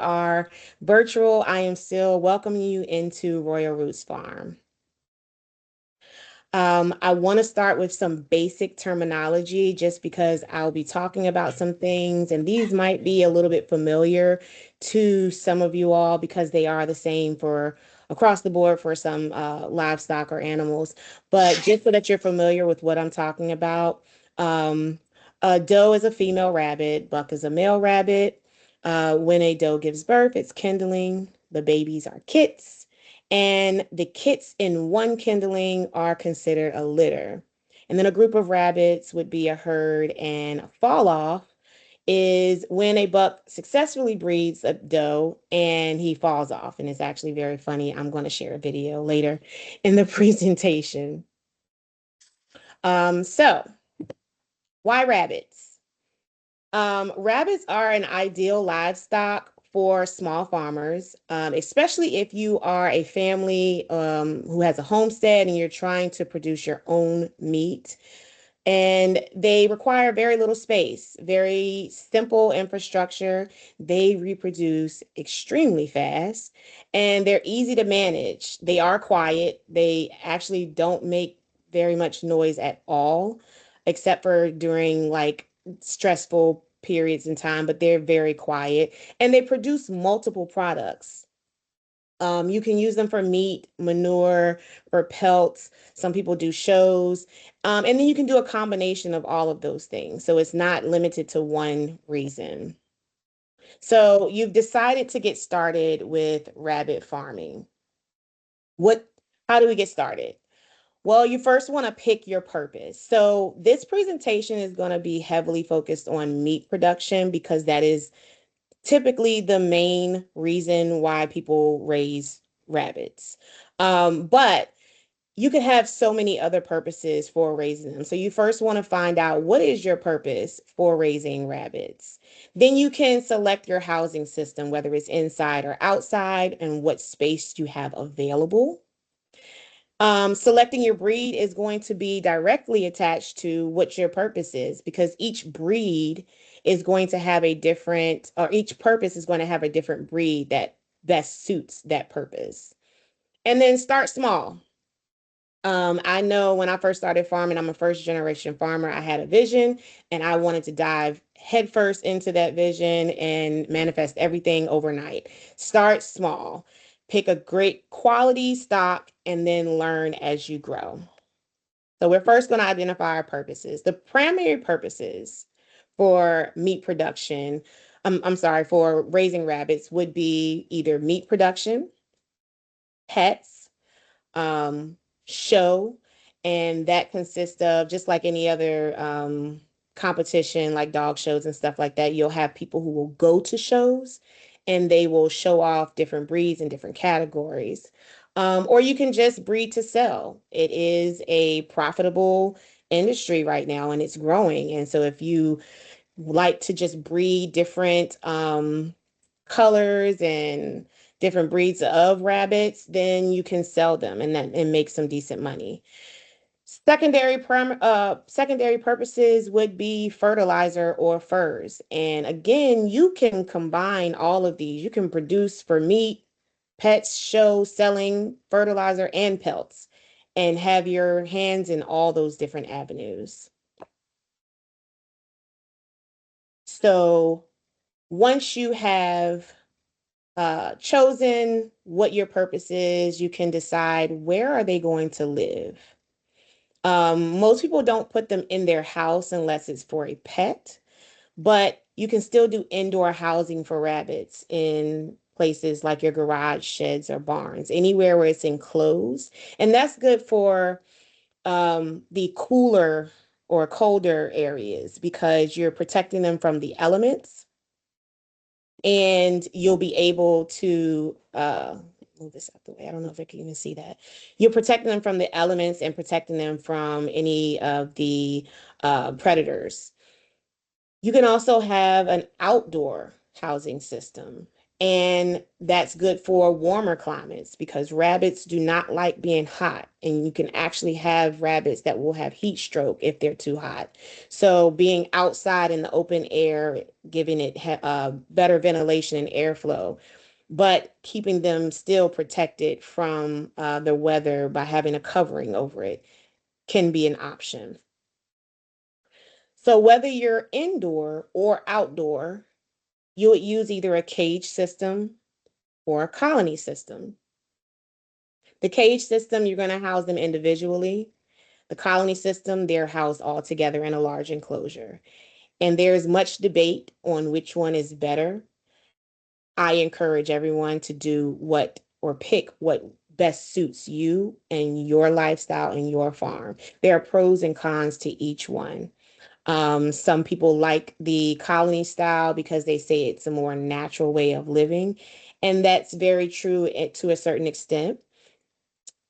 Are virtual. I am still welcoming you into Royal Roots Farm. I want to start with some basic terminology just because I'll be talking about some things, and these might be a little bit familiar to some of you all because they are the same for across the board for some livestock or animals. But just so that you're familiar with what I'm talking about, um, a doe is a female rabbit, buck is a male rabbit. When a doe gives birth, it's kindling. The babies are kits, and the kits in one kindling are considered a litter. And then a group of rabbits would be a herd, and a fall off is when a buck successfully breeds a doe and he falls off. And it's actually very funny. I'm going to share a video later in the presentation. So, why rabbits? Rabbits are an ideal livestock for small farmers, especially if you are a family who has a homestead and you're trying to produce your own meat. And they require very little space, very simple infrastructure. They reproduce extremely fast and they're easy to manage. They are quiet. They actually don't make very much noise at all, except for during like stressful periods in time, but they're very quiet and they produce multiple products. You can use them for meat, manure, for pelts. Some people do shows. And then you can do a combination of all of those things. So it's not limited to one reason. So you've decided to get started with rabbit farming. What, how do we get started? Well, you first want to pick your purpose. So this presentation is going to be heavily focused on meat production because that is typically the main reason why people raise rabbits. But you could have so many other purposes for raising them. So you first want to find out what is your purpose for raising rabbits. Then you can select your housing system, whether it's inside or outside, and what space you have available. Selecting your breed is going to be directly attached to what your purpose is because each breed is going to have a different, or each purpose is going to have a different breed that best suits that purpose. And then start small. I know when I first started farming, I'm a first generation farmer. I had a vision and I wanted to dive headfirst into that vision and manifest everything overnight. Start small, pick a great quality stock, and then learn as you grow. So, we're first going to identify our purposes. The primary purposes for meat production, I'm sorry, for raising rabbits would be either meat production, pets, um, show, and that consists of just like any other competition, like dog shows and stuff like that. You'll have people who will go to shows and they will show off different breeds and different categories. Or you can just breed to sell. It is a profitable industry right now and it's growing. And so if you like to just breed different colors and different breeds of rabbits, then you can sell them and make some decent money. Secondary purposes would be fertilizer or furs. And again, you can combine all of these. You can produce for meat, pets, show, selling, fertilizer, and pelts, and have your hands in all those different avenues. So once you have chosen what your purpose is, you can decide where are they going to live. Most people don't put them in their house unless it's for a pet, but you can still do indoor housing for rabbits in places like your garage, sheds, or barns, anywhere where it's enclosed. And that's good for the cooler or colder areas because you're protecting them from the elements and you'll be able to move this out the way. I don't know if I can even see that. You're protecting them from the elements and protecting them from any of the predators. You can also have an outdoor housing system. And that's good for warmer climates because rabbits do not like being hot. And you can actually have rabbits that will have heat stroke if they're too hot. So being outside in the open air, giving it better ventilation and airflow, but keeping them still protected from the weather by having a covering over it can be an option. So whether you're indoor or outdoor, you would use either a cage system or a colony system. The cage system, you're going to house them individually. The colony system, they're housed all together in a large enclosure. And there's much debate on which one is better. I encourage everyone to do what or pick what best suits you and your lifestyle and your farm. There are pros and cons to each one. Some people like the colony style because they say it's a more natural way of living. And that's very true to a certain extent.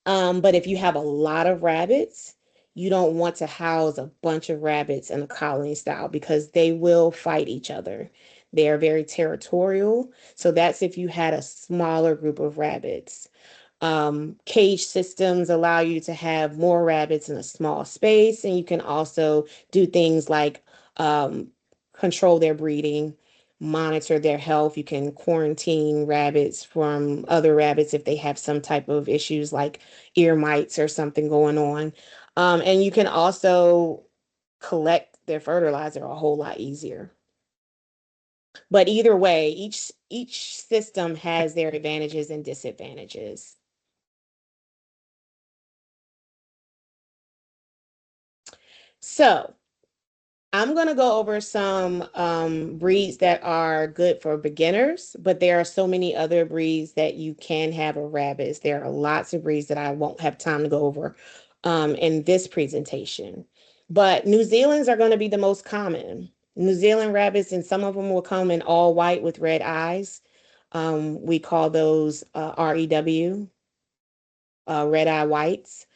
But if you have a lot of rabbits, you don't want to house a bunch of rabbits in a colony style because they will fight each other. They are very territorial. So that's if you had a smaller group of rabbits. Cage systems allow you to have more rabbits in a small space, and you can also do things like um, control their breeding, monitor their health. You can quarantine rabbits from other rabbits if they have some type of issues like ear mites or something going on. And you can also collect their fertilizer a whole lot easier. But either way, each system has their advantages and disadvantages. So I'm going to go over some breeds that are good for beginners, but there are so many other breeds that you can have of rabbits. There are lots of breeds that I won't have time to go over in this presentation. But New Zealand's are going to be the most common. New Zealand rabbits, and some of them will come in all white with red eyes. We call those REW, red eye whites.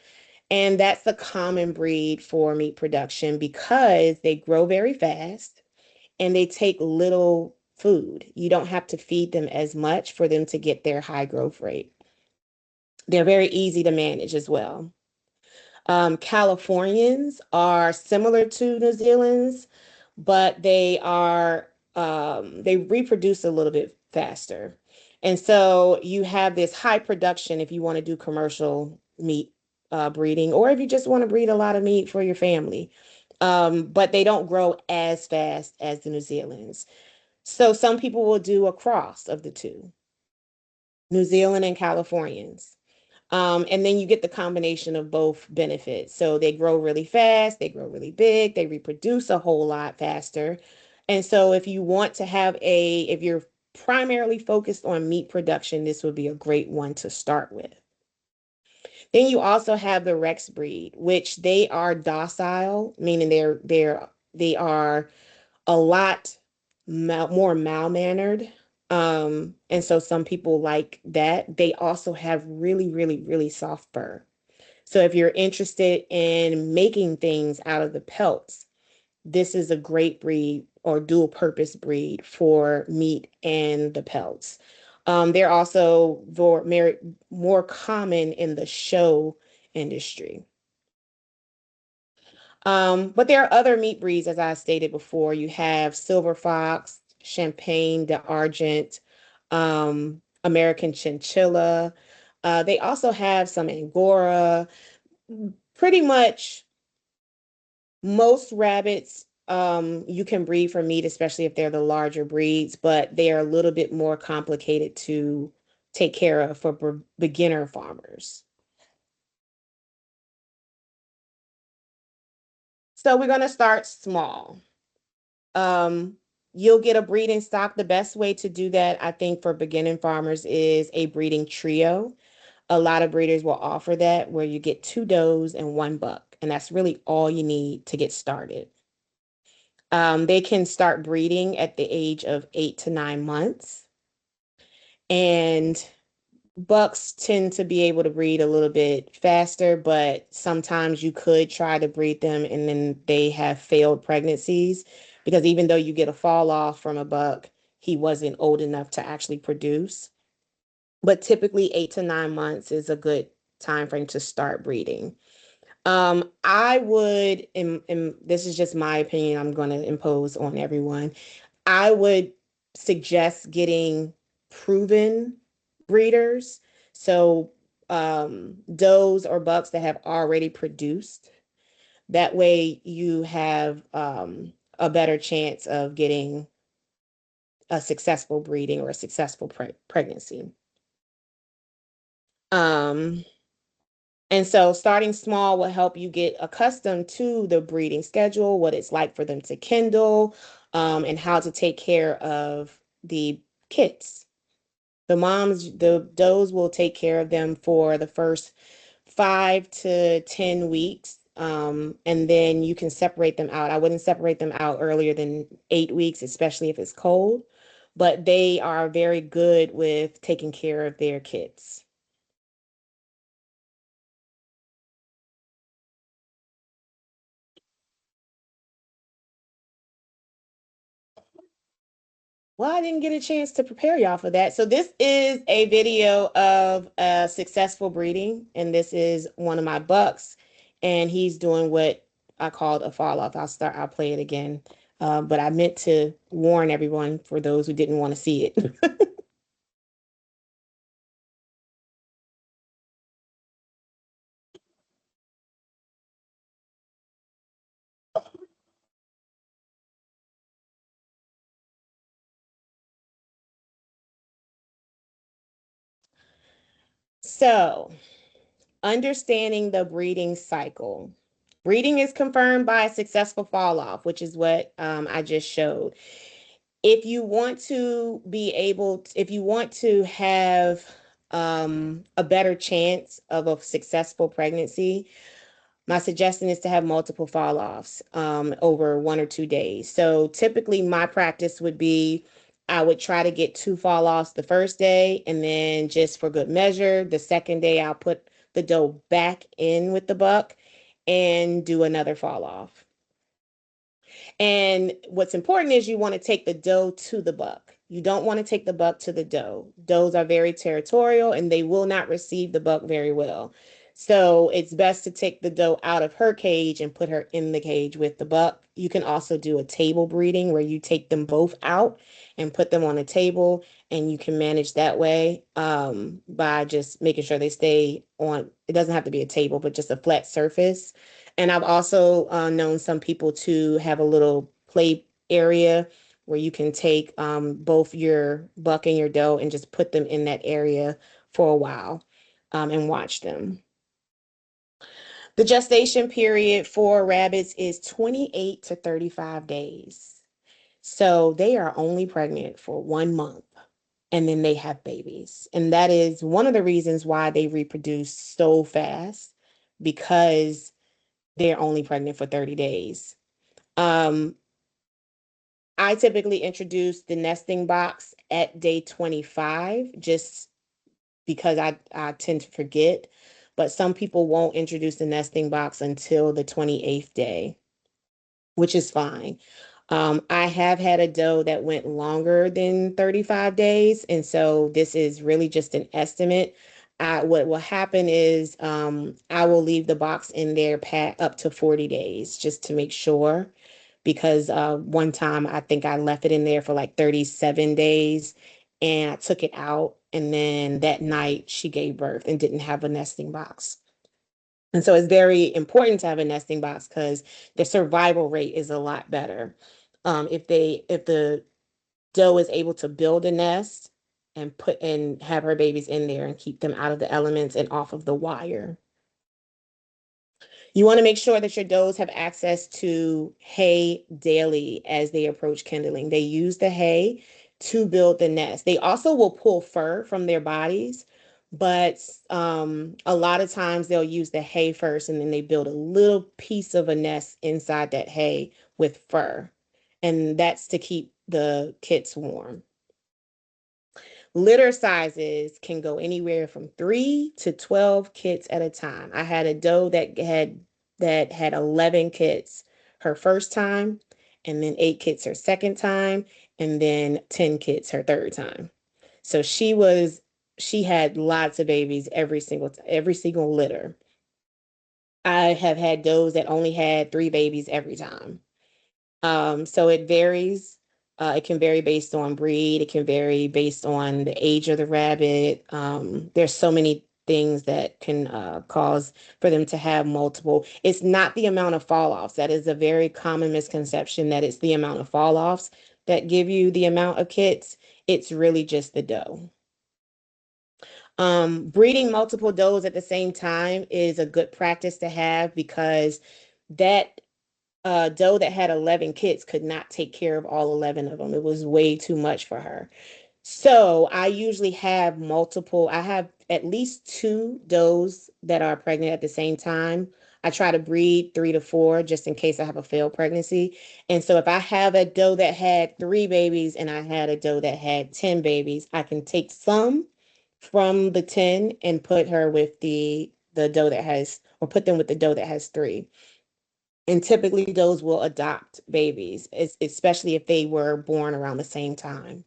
And that's a common breed for meat production because they grow very fast and they take little food. You don't have to feed them as much for them to get their high growth rate. They're very easy to manage as well. Californians are similar to New Zealand's, but they reproduce a little bit faster. And so you have this high production if you want to do commercial meat breeding, or if you just want to breed a lot of meat for your family. But they don't grow as fast as the New Zealand's. So some people will do a cross of the two, New Zealand and Californians. And then you get the combination of both benefits. So they grow really fast, they grow really big, they reproduce a whole lot faster. And so if you're primarily focused on meat production, this would be a great one to start with. Then you also have the Rex breed, which they are docile, meaning they are a lot more mal-mannered. And so some people like that. They also have really, really, really soft fur. So if you're interested in making things out of the pelts, this is a great breed or dual purpose breed for meat and the pelts. They're also more common in the show industry. But there are other meat breeds, as I stated before. You have Silver Fox, Champagne d'Argent, American Chinchilla. They also have some Angora. Pretty much most rabbits you can breed for meat, especially if they're the larger breeds, but they are a little bit more complicated to take care of for beginner farmers. So we're going to start small. Um, you'll get a breeding stock. The best way to do that, I think, for beginning farmers is a breeding trio. A lot of breeders will offer that where you get two does and one buck, and that's really all you need to get started. They can start breeding at the age of 8 to 9 months, and bucks tend to be able to breed a little bit faster, but sometimes you could try to breed them and then they have failed pregnancies because even though you get a fall off from a buck, he wasn't old enough to actually produce. But typically 8 to 9 months is a good time frame to start breeding. I would, and this is just my opinion, I'm going to impose on everyone. I would suggest getting proven breeders. So, does or bucks that have already produced. That way you have a better chance of getting a successful breeding or a successful pregnancy. Um, And so starting small will help you get accustomed to the breeding schedule, what it's like for them to kindle, and how to take care of the kids. The does will take care of them for the first 5 to 10 weeks. And then you can separate them out. I wouldn't separate them out earlier than 8 weeks, especially if it's cold, but they are very good with taking care of their kids. Well, I didn't get a chance to prepare y'all for that. So this is a video of a successful breeding, and this is one of my bucks, and he's doing what I called a fall off. I'll play it again. But I meant to warn everyone for those who didn't want to see it. So, understanding the breeding cycle. Breeding is confirmed by a successful fall off, which is what I just showed. If you want to be able to, if you want to have a better chance of a successful pregnancy, my suggestion is to have multiple fall offs over 1 or 2 days. So typically, my practice would be I would try to get two fall offs the first day, and then just for good measure, the second day I'll put the doe back in with the buck and do another fall off. And what's important is you want to take the doe to the buck. You don't want to take the buck to the doe. Does are very territorial and they will not receive the buck very well. So it's best to take the doe out of her cage and put her in the cage with the buck. You can also do a table breeding where you take them both out and put them on a table, and you can manage that way by just making sure they stay on. It doesn't have to be a table, but just a flat surface. And I've also known some people to have a little play area where you can take both your buck and your doe and just put them in that area for a while and watch them. The gestation period for rabbits is 28 to 35 days. So they are only pregnant for 1 month and then they have babies. And that is one of the reasons why they reproduce so fast, because they're only pregnant for 30 days. Um, I typically introduce the nesting box at day 25 just because I tend to forget, but some people won't introduce the nesting box until the 28th day, which is fine. I have had a doe that went longer than 35 days, and so this is really just an estimate. What will happen is I will leave the box in there up to 40 days just to make sure, because one time I think I left it in there for like 37 days and I took it out, and then that night she gave birth and didn't have a nesting box. And so it's very important to have a nesting box because the survival rate is a lot better. If the doe is able to build a nest and put and have her babies in there and keep them out of the elements and off of the wire. You want to make sure that your does have access to hay daily as they approach kindling. They use the hay to build the nest. They also will pull fur from their bodies, but a lot of times they'll use the hay first and then they build a little piece of a nest inside that hay with fur. And that's to keep the kits warm. Litter sizes can go anywhere from 3 to 12 kits at a time. I had a doe that had 11 kits her first time, and then 8 kits her second time, and then 10 kids her third time. So she had lots of babies every single litter. I have had does that only had 3 babies every time. So it varies. It can vary based on breed. It can vary based on the age of the rabbit. There's so many things that can cause for them to have multiple. It's not the amount of fall offs. That is a very common misconception that it's the amount of fall offs that give you the amount of kits. It's really just the doe. Breeding multiple does at the same time is a good practice to have because that doe that had 11 kids could not take care of all 11 of them. It was way too much for her. So I usually have multiple, I have at least 2 does that are pregnant at the same time. I try to breed 3 to 4 just in case I have a failed pregnancy. And so if I have a doe that had 3 babies and I had a doe that had 10 babies, I can take some from the 10 and put her with the doe that has, or put them with the doe that has 3. And typically those will adopt babies, especially if they were born around the same time.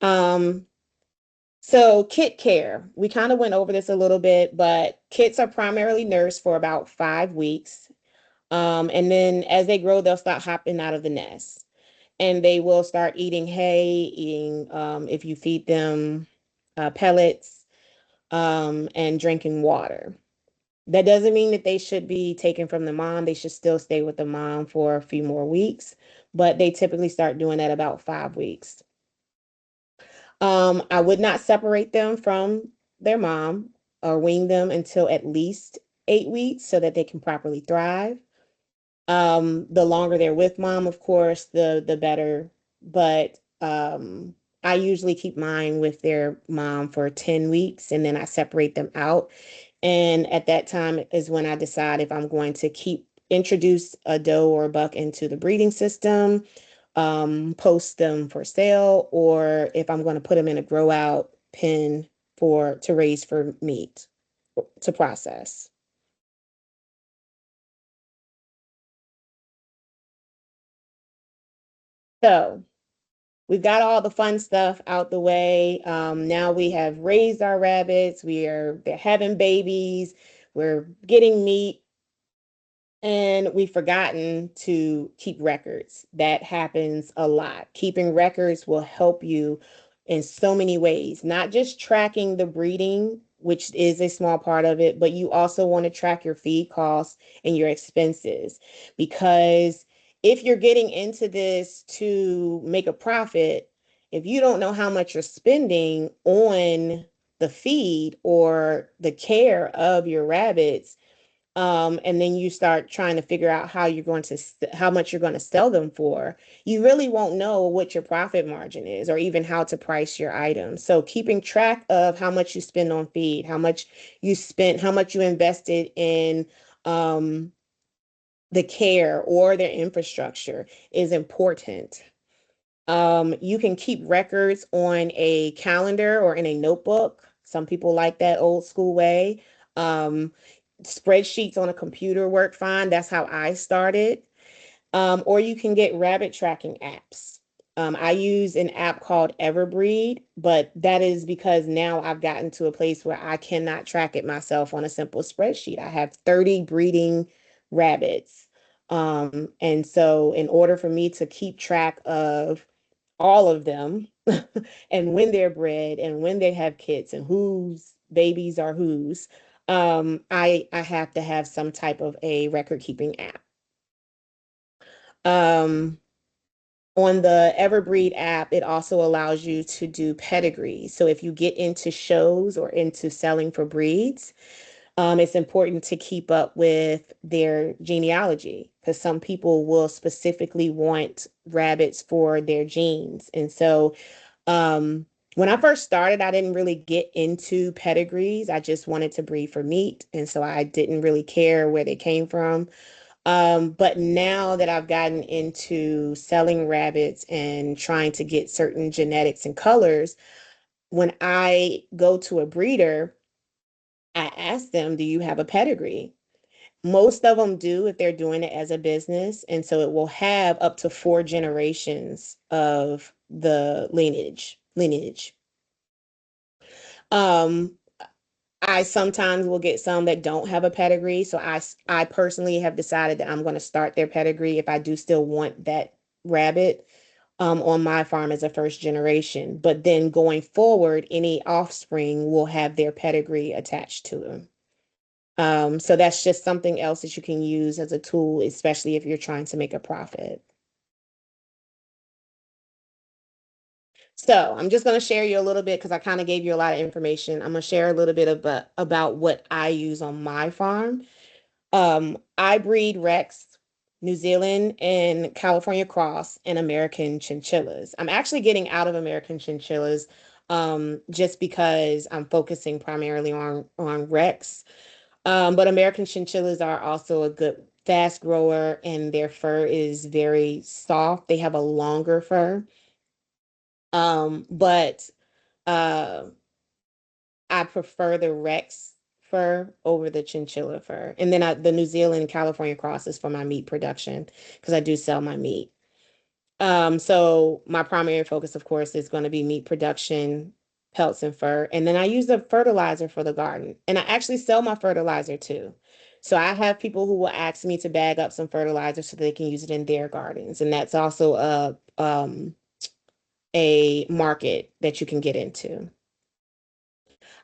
Um, so kit care, we kind of went over this a little bit, but kits are primarily nursed for about 5 weeks. And then as they grow, they'll start hopping out of the nest and they will start eating hay, eating, if you feed them pellets, and drinking water. That doesn't mean that they should be taken from the mom. They should still stay with the mom for a few more weeks, but they typically start doing that about 5 weeks. I would not separate them from their mom or wean them until at least 8 weeks so that they can properly thrive. The longer they're with mom, of course, the better. But I usually keep mine with their mom for 10 weeks and then I separate them out. And at that time is when I decide if I'm going to keep introduce a doe or a buck into the breeding system, post them for sale, or if I'm going to put them in a grow out pen for to raise for meat to process. So we've got all the fun stuff out the way. Now we have raised our rabbits. They're having babies. We're getting meat. And we've forgotten to keep records. That happens a lot. Keeping records will help you in so many ways, not just tracking the breeding, which is a small part of it, but you also want to track your feed costs and your expenses. Because if you're getting into this to make a profit, if you don't know how much you're spending on the feed or the care of your rabbits, and then you start trying to figure out how much you're going to sell them for, you really won't know what your profit margin is or even how to price your items. So keeping track of how much you spend on feed, how much you spent, how much you invested in um, the care or their infrastructure is important. You can keep records on a calendar or in a notebook. Some people like that old school way. Um, Spreadsheets on a computer work fine. That's how I started. Or you can get rabbit tracking apps. I use an app called Everbreed, but that is because now I've gotten to a place where I cannot track it myself on a simple spreadsheet. I have 30 breeding rabbits. And so, in order for me to keep track of all of them and when they're bred and when they have kids and whose babies are whose, I have to have some type of a record keeping app. Um, on the Everbreed app, it also allows you to do pedigree. So if you get into shows or into selling for breeds, it's important to keep up with their genealogy because some people will specifically want rabbits for their genes. And so when I first started, I didn't really get into pedigrees. I just wanted to breed for meat. And so I didn't really care where they came from. But now that I've gotten into selling rabbits and trying to get certain genetics and colors, when I go to a breeder, I ask them, do you have a pedigree? Most of them do if they're doing it as a business. And so it will have up to 4 generations of the lineage. Um, I sometimes will get some that don't have a pedigree. So I personally have decided that I'm going to start their pedigree if I do still want that rabbit on my farm as a first generation. But then going forward, any offspring will have their pedigree attached to them. So that's just something else that you can use as a tool, especially if you're trying to make a profit. So I'm just going to share you a little bit because I kind of gave you a lot of information. I'm going to share a little bit about what I use on my farm. I breed Rex, New Zealand, and California Cross, and American chinchillas. I'm actually getting out of American chinchillas just because I'm focusing primarily on Rex. But American chinchillas are also a good fast grower, and their fur is very soft. They have a longer fur. But uh, I prefer the Rex fur over the chinchilla fur. And then the New Zealand California cross is for my meat production because I do sell my meat. So my primary focus, of course, is going to be meat production, pelts and fur. And then I use the fertilizer for the garden. And I actually sell my fertilizer too. So I have people who will ask me to bag up some fertilizer so they can use it in their gardens. And that's also a market that you can get into.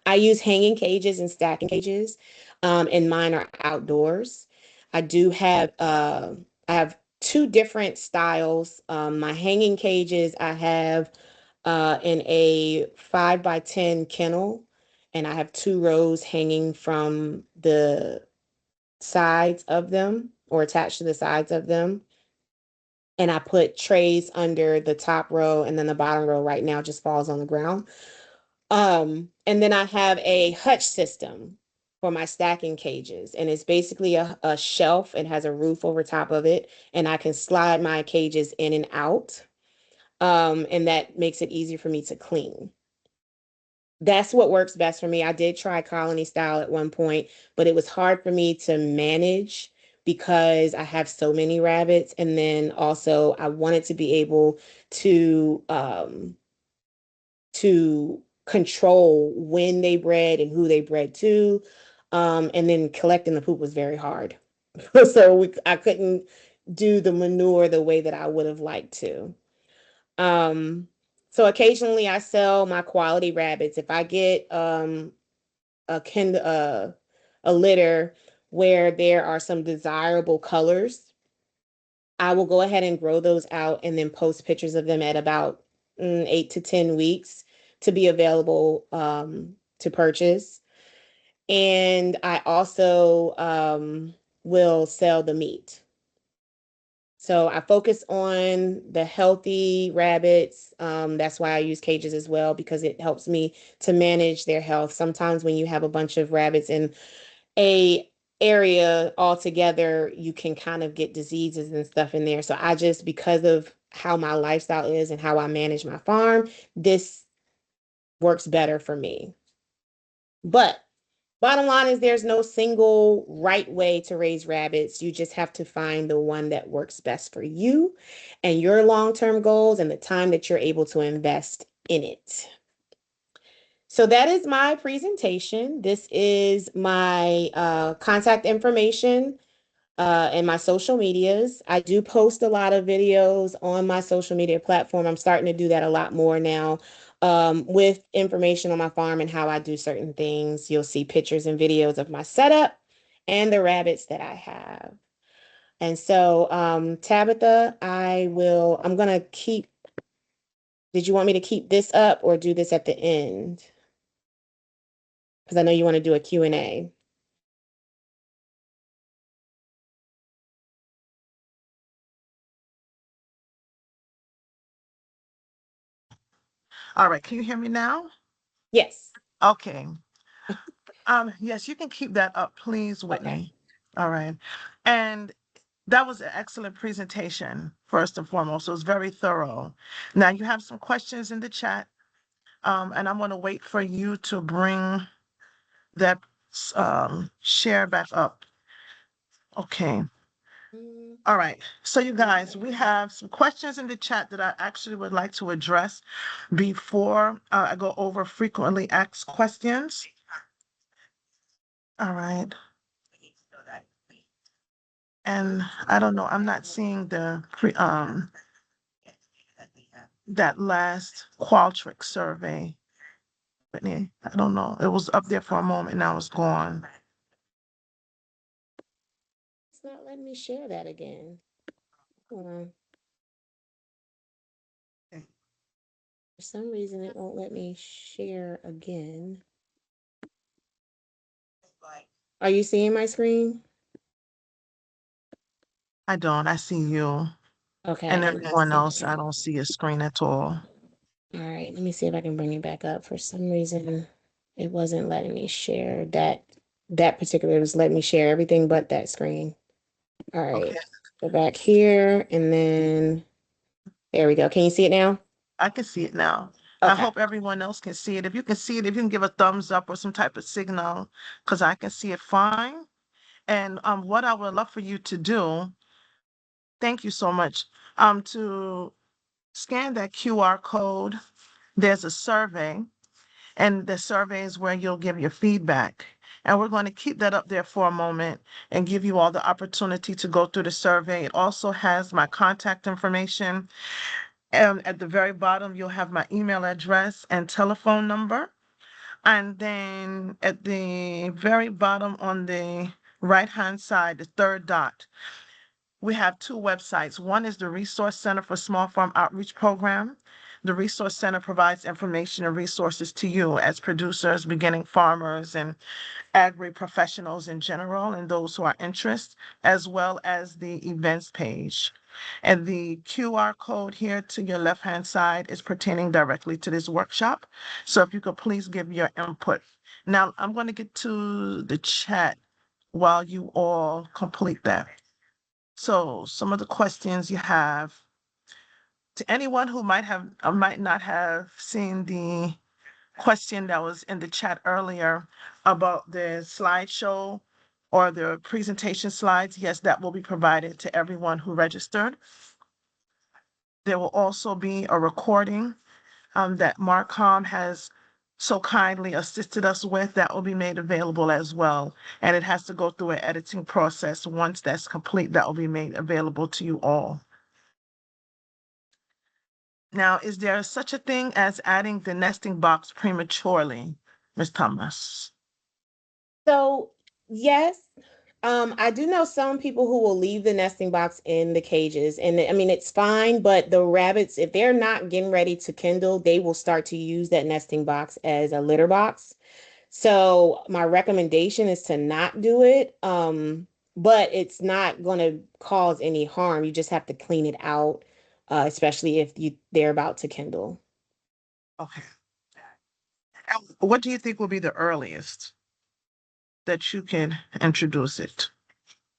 I use hanging cages and stacking cages, and mine are outdoors. I do have I have two different styles. My hanging cages I have in a 5 by 10 kennel, and I have 2 rows hanging from the sides of them or attached to the sides of them. And I put trays under the top row, and then the bottom row right now just falls on the ground. And then I have a hutch system for my stacking cages, and it's basically a shelf. It has a roof over top of it, and I can slide my cages in and out. And that makes it easier for me to clean. That's what works best for me. I did try colony style at one point, but it was hard for me to manage because I have so many rabbits. And then also I wanted to be able to control when they bred and who they bred to. And then collecting the poop was very hard. I couldn't do the manure the way that I would have liked to. Um, so occasionally I sell my quality rabbits. If I get a kind a litter where there are some desirable colors, I will go ahead and grow those out and then post pictures of them at about 8 to 10 weeks to be available to purchase. And I also will sell the meat. So I focus on the healthy rabbits. That's why I use cages as well because it helps me to manage their health. Sometimes when you have a bunch of rabbits in a area all together, you can kind of get diseases and stuff in there. So I just, because of how my lifestyle is and how I manage my farm, this works better for me. But bottom line is there's no single right way to raise rabbits. You just have to find the one that works best for you and your long-term goals and the time that you're able to invest in it. So that is my presentation. This is my contact information and my social medias. I do post a lot of videos on my social media platform. I'm starting to do that a lot more now with information on my farm and how I do certain things. You'll see pictures and videos of my setup and the rabbits that I have. And so, Tabitha, I'm going to did you want me to keep this up or do this at the end? Because I know you want to do a Q&A. All right, can you hear me now? Yes. Okay. Yes, you can keep that up, please, Okay. Whitney. All right. And that was an excellent presentation, first and foremost. It was very thorough. Now you have some questions in the chat, and I'm going to wait for you to bring that share back up. Okay. Mm, All right. So you guys, we have some questions in the chat that I actually would like to address before I go over frequently asked questions. All right. And I don't know, I'm not seeing the that last Qualtrics survey. Whitney, I don't know. It was up there for a moment, now it's gone. it's not letting me share that again. Hold on. For some reason, it won't let me share again. Are you seeing my screen? I don't. I see you. Okay, And let me everyone see. else, I don't see a screen at all. All right, let me see if I can bring it back up. For some reason, it wasn't letting me share that particular. It was letting me share everything but that screen. All Okay. right, go back here, and then there we go. Can you see it now? I can see it now. I Okay. hope everyone else can see it. If you can see it, if you can give a thumbs up or some type of signal, because I can see it fine. And what I would love for you to do, thank you so much, to scan that QR code. There's a survey, and the survey is where you'll give your feedback. And we're going to keep that up there for a moment and give you all the opportunity to go through the survey. It also has my contact information. At the very bottom, you'll have my email address and telephone number. And then at the very bottom on the right-hand side, the third dot, we have two websites. One is the Resource Center for Small Farm Outreach Program. The Resource Center provides information and resources to you as producers, beginning farmers, and agri-professionals in general, and those who are interested, as well as the events page. And the QR code here to your left-hand side is pertaining directly to this workshop. So if you could please give your input. Now, I'm going to get to the chat while you all complete that. So some of the questions you have, to anyone who might not have seen the question that was in the chat earlier about the slideshow or the presentation slides, yes, that will be provided to everyone who registered. There will also be a recording that Marcom has so kindly assisted us with that will be made available as well. And it has to go through an editing process. Once that's complete, that will be made available to you all. Now, is there such a thing as adding the nesting box prematurely, Ms. Thomas? So, yes, I do know some people who will leave the nesting box in the cages, and I mean it's fine, but the rabbits, if they're not getting ready to kindle, they will start to use that nesting box as a litter box. So my recommendation is to not do it. But it's not going to cause any harm. You just have to clean it out, especially if they're about to kindle. Okay. And what do you think will be the earliest that you can introduce it?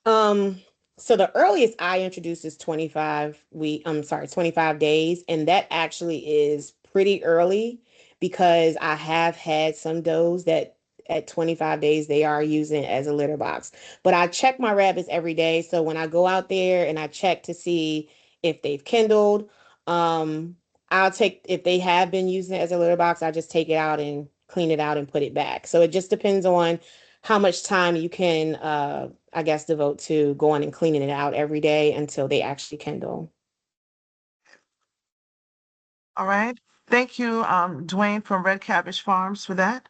Um, so the earliest I introduced is 25 days, and that actually is pretty early because I have had some does that at 25 days they are using it as a litter box. But I check my rabbits every day, so when I go out there and I check to see if they've kindled, um, I'll take if they have been using it as a litter box, I just take it out and clean it out and put it back. So it just depends on how much time you can I guess devote to going and cleaning it out every day until they actually kindle. All right. Thank you, Dwayne from Red Cabbage Farms for that.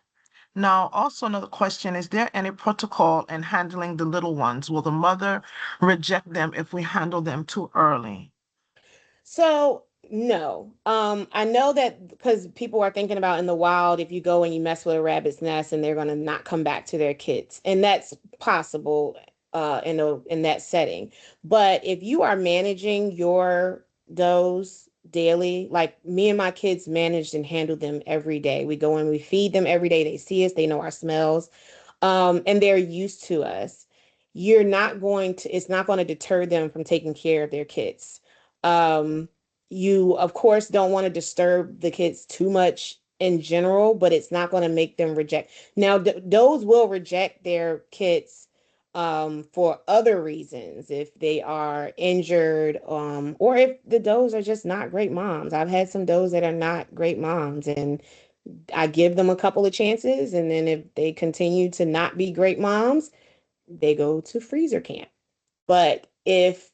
Now, also another question, is there any protocol in handling the little ones? Will the mother reject them if we handle them too early? So no, I know that because people are thinking about in the wild, if you go and you mess with a rabbit's nest and they're going to not come back to their kits, and that's possible in that setting. But if you are managing your does daily, like me and my kids managed and handled them every day. We go and we feed them every day. They see us, they know our smells, and they're used to us. It's not going to deter them from taking care of their kids. um you of course don't want to disturb the kids too much in general, but it's not going to make them reject. Now those will reject their kids for other reasons, if they are injured, or if the does are just not great moms. I've had some does that are not great moms, and I give them a couple of chances, and then if they continue to not be great moms, they go to freezer camp. But if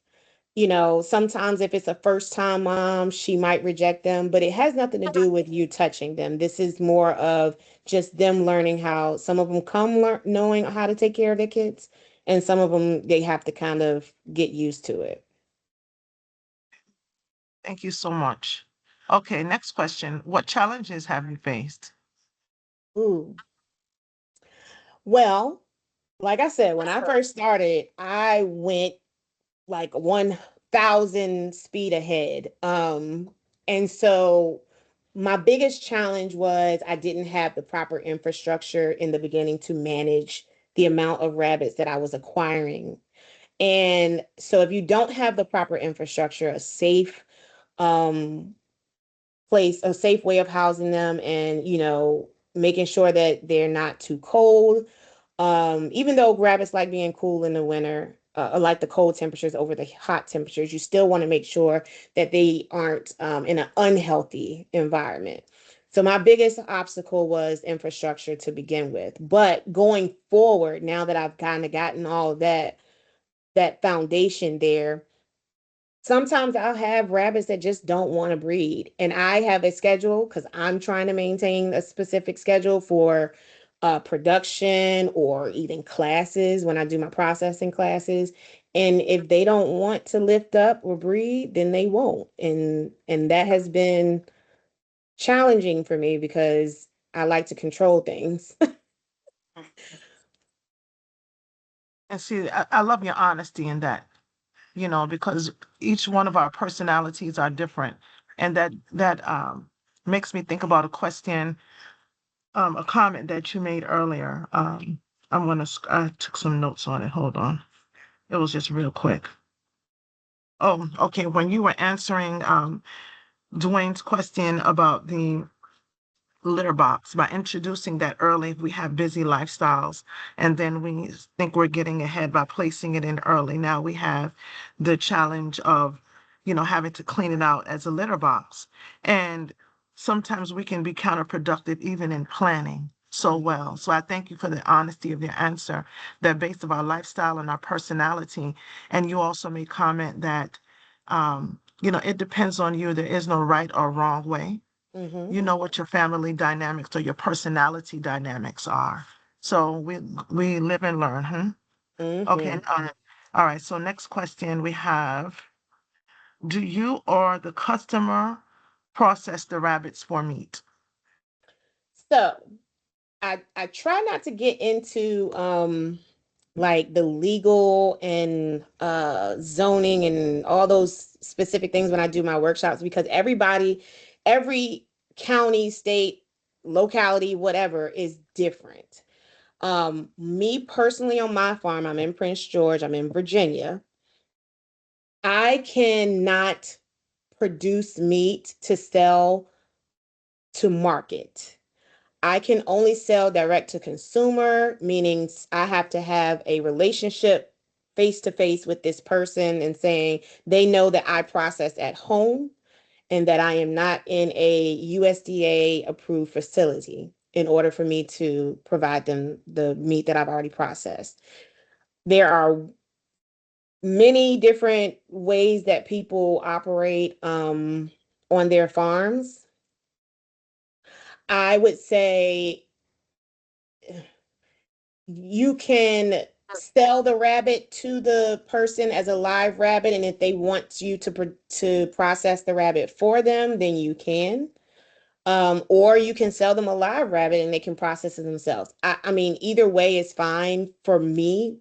sometimes if it's a first time mom, she might reject them, but it has nothing to do with you touching them. This is more of just them learning how some of them come knowing how to take care of their kids, and some of them they have to kind of get used to it. Thank you so much. Okay, next question. What challenges have you faced? Ooh. Well, like I said, when I first started, I went like 1,000 speed ahead. And so my biggest challenge was I didn't have the proper infrastructure in the beginning to manage the amount of rabbits that I was acquiring. And so if you don't have the proper infrastructure, a safe um a safe way of housing them, and making sure that they're not too cold, even though rabbits like being cool in the winter, like the cold temperatures over the hot temperatures, you still want to make sure that they aren't in an unhealthy environment. So my biggest obstacle was infrastructure to begin with. But going forward, now that I've kind of gotten all of that foundation there, sometimes I'll have rabbits that just don't want to breed. And I have a schedule because I'm trying to maintain a specific schedule for production or even classes when I do my processing classes. And if they don't want to lift up or breed, then they won't. And that has been challenging for me because I like to control things. And see, I love your honesty in that, because each one of our personalities are different. And that makes me think about a question, a comment that you made earlier. I took some notes on it. Hold on. It was just real quick. Oh, okay. When you were answering Dwayne's question about the litter box, by introducing that early, we have busy lifestyles, and then we think we're getting ahead by placing it in early. Now we have the challenge of, having to clean it out as a litter box. And sometimes we can be counterproductive even in planning so well. So I thank you for the honesty of your answer, that based of our lifestyle and our personality. And you also made comment that, it depends on you. There is no right or wrong way. Mm-hmm. You know what your family dynamics or your personality dynamics are. So we live and learn, huh? Okay, Mm-hmm. all right. So next question we have: do you or the customer process the rabbits for meat? So I try not to get into like the legal and zoning and all those specific things when I do my workshops, because every county, state, locality, whatever is different. Me personally, on my farm, I'm in Prince George, I'm in Virginia. I cannot produce meat to sell to market. I can only sell direct to consumer, meaning I have to have a relationship face to face with this person and saying they know that I process at home and that I am not in a USDA approved facility in order for me to provide them the meat that I've already processed. There are many different ways that people operate on their farms. I would say you can sell the rabbit to the person as a live rabbit, and if they want you to process the rabbit for them, then you can. Or you can sell them a live rabbit and they can process it themselves. I mean, either way is fine for me.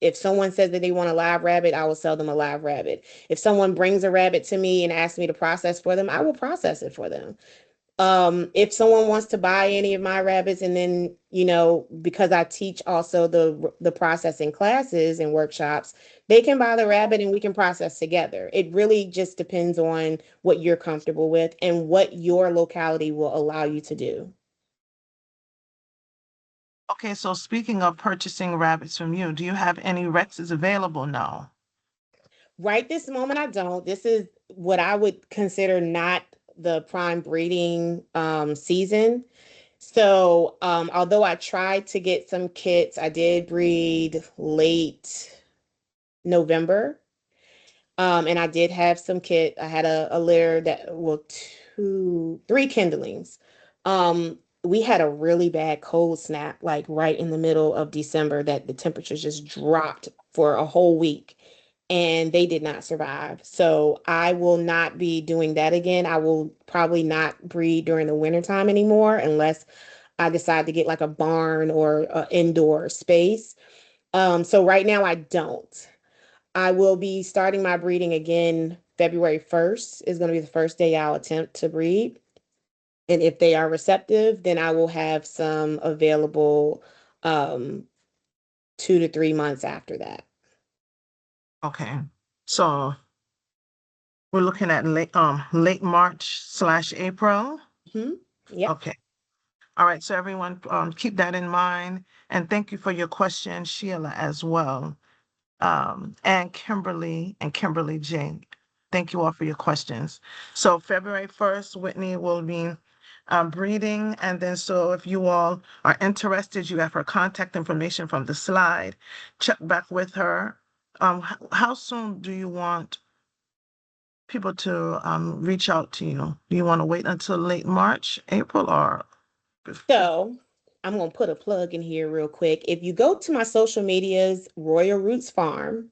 If someone says that they want a live rabbit, I will sell them a live rabbit. If someone brings a rabbit to me and asks me to process for them, I will process it for them. If someone wants to buy any of my rabbits, and then because I teach also the processing classes and workshops, they can buy the rabbit and we can process together. It really just depends on what you're comfortable with and what your locality will allow you to do. Okay, so speaking of purchasing rabbits from you, do you have any Rexes available now? Right this moment, I don't. This is what I would consider not the prime breeding season. So, although I tried to get some kits, I did breed late November. And I did have some kit. I had a litter that, well, three kindlings. We had a really bad cold snap, like right in the middle of December, that the temperatures just dropped for a whole week and they did not survive. So I will not be doing that again. I will probably not breed during the wintertime anymore unless I decide to get like a barn or a indoor space. So right now I don't. I will be starting my breeding again February 1st is going to be the first day I'll attempt to breed. And if they are receptive, then I will have some available 2 to 3 months after that. Okay. So we're looking at late March/April. Hmm. Yep. Okay. All right. So everyone, keep that in mind. And thank you for your question, Sheila, as well. And Kimberly J. Thank you all for your questions. So February 1st, Whitney will be breeding. And then so if you all are interested, you have her contact information from the slide. Check back with her. How soon do you want people to reach out to you? Do you want to wait until late March, April, or So I'm going to put a plug in here real quick. If you go to my social medias, Royal Roots Farm,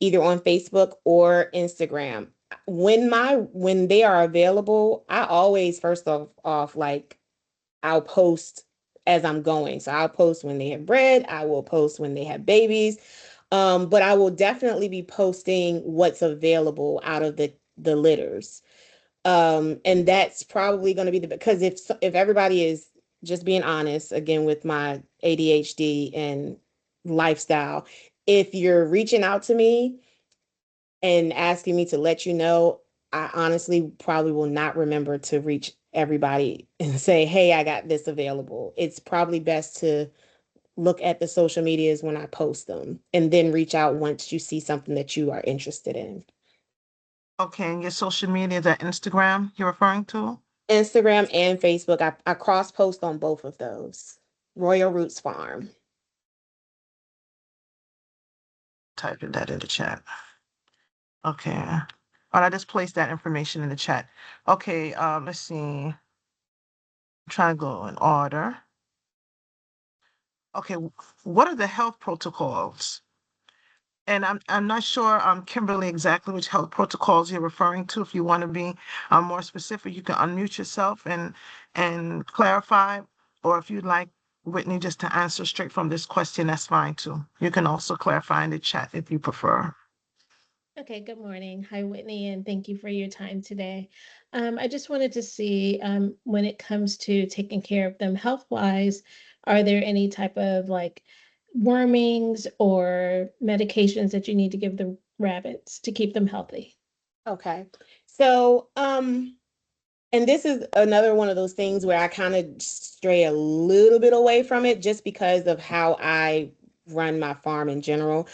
either on Facebook or Instagram, when they are available, I always first off like I'll post as I'm going. So I'll post when they have bred, I will post when they have babies. But I will definitely be posting what's available out of the litters. And that's probably going to be the because if everybody is just being honest again with my ADHD and lifestyle, if you're reaching out to me and asking me to let you know, I honestly probably will not remember to reach everybody and say, hey, I got this available. It's probably best to look at the social medias when I post them and then reach out once you see something that you are interested in. okay, and your social media, that Instagram you're referring to? Instagram and Facebook, I cross post on both of those. Royal Roots Farm. Typing that in the chat. Okay. All right, I just placed that information in the chat. Okay, let's see. I'm trying to go in order. Okay, what are the health protocols? And I'm not sure, Kimberly, exactly which health protocols you're referring to. If you want to be more specific, you can unmute yourself and clarify. Or if you'd like Whitney just to answer straight from this question, that's fine too. You can also clarify in the chat if you prefer. Okay, good morning. Hi, Whitney, and thank you for your time today. I just wanted to see when it comes to taking care of them health-wise, are there any type of like wormings or medications that you need to give the rabbits to keep them healthy? Okay. So, and this is another one of those things where I kind of stray a little bit away from it just because of how I run my farm in general.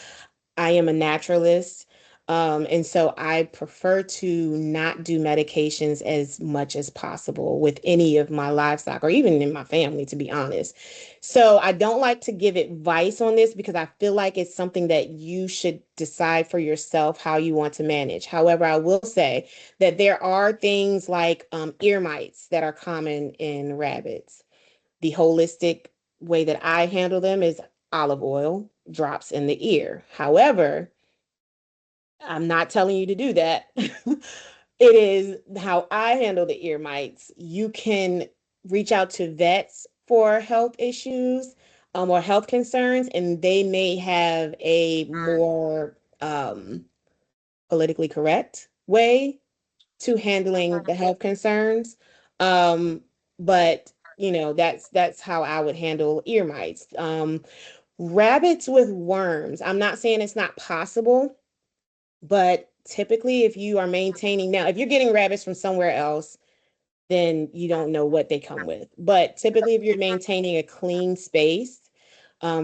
I am a naturalist. And so I prefer to not do medications as much as possible with any of my livestock or even in my family, to be honest. So I don't like to give advice on this because I feel like it's something that you should decide for yourself how you want to manage. However, I will say that there are things like ear mites that are common in rabbits. The holistic way that I handle them is olive oil drops in the ear. However, I'm not telling you to do that. It is how I handle the ear mites. You can reach out to vets for health issues or health concerns, and they may have a more politically correct way to handling the health concerns. Um, but that's how I would handle ear mites. Rabbits with worms. I'm not saying it's not possible, but typically, if you are maintaining now, if you're getting rabbits from somewhere else, then you don't know what they come with. But typically, if you're maintaining a clean space,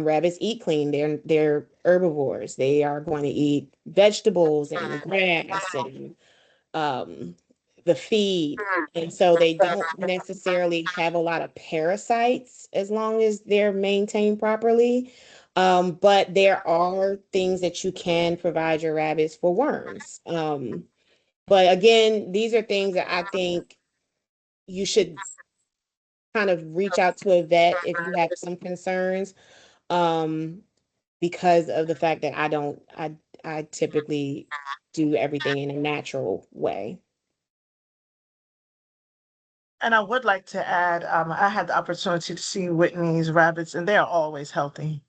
Rabbits eat clean. They're herbivores. They are going to eat vegetables and grass and um, the feed. And so they don't necessarily have a lot of parasites as long as they're maintained properly. But there are things that you can provide your rabbits for worms. But again, these are things that I think you should kind of reach out to a vet if you have some concerns. Um, because of the fact that I typically do everything in a natural way. And I would like to add, I had the opportunity to see Whitney's rabbits, and they are always healthy.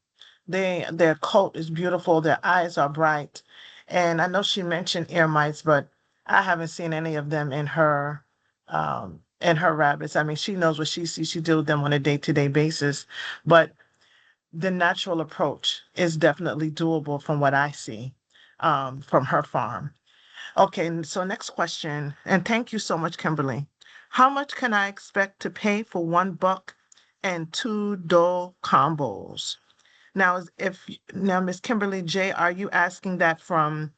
Their coat is beautiful, their eyes are bright. And I know she mentioned ear mites, but I haven't seen any of them in her rabbits. I mean, she knows what she sees. She deals with them on a day-to-day basis. But the natural approach is definitely doable from what I see from her farm. Okay, so next question, and thank you so much, Kimberly. How much can I expect to pay for one buck and two doe combos? Now, Miss Kimberly J, are you asking that from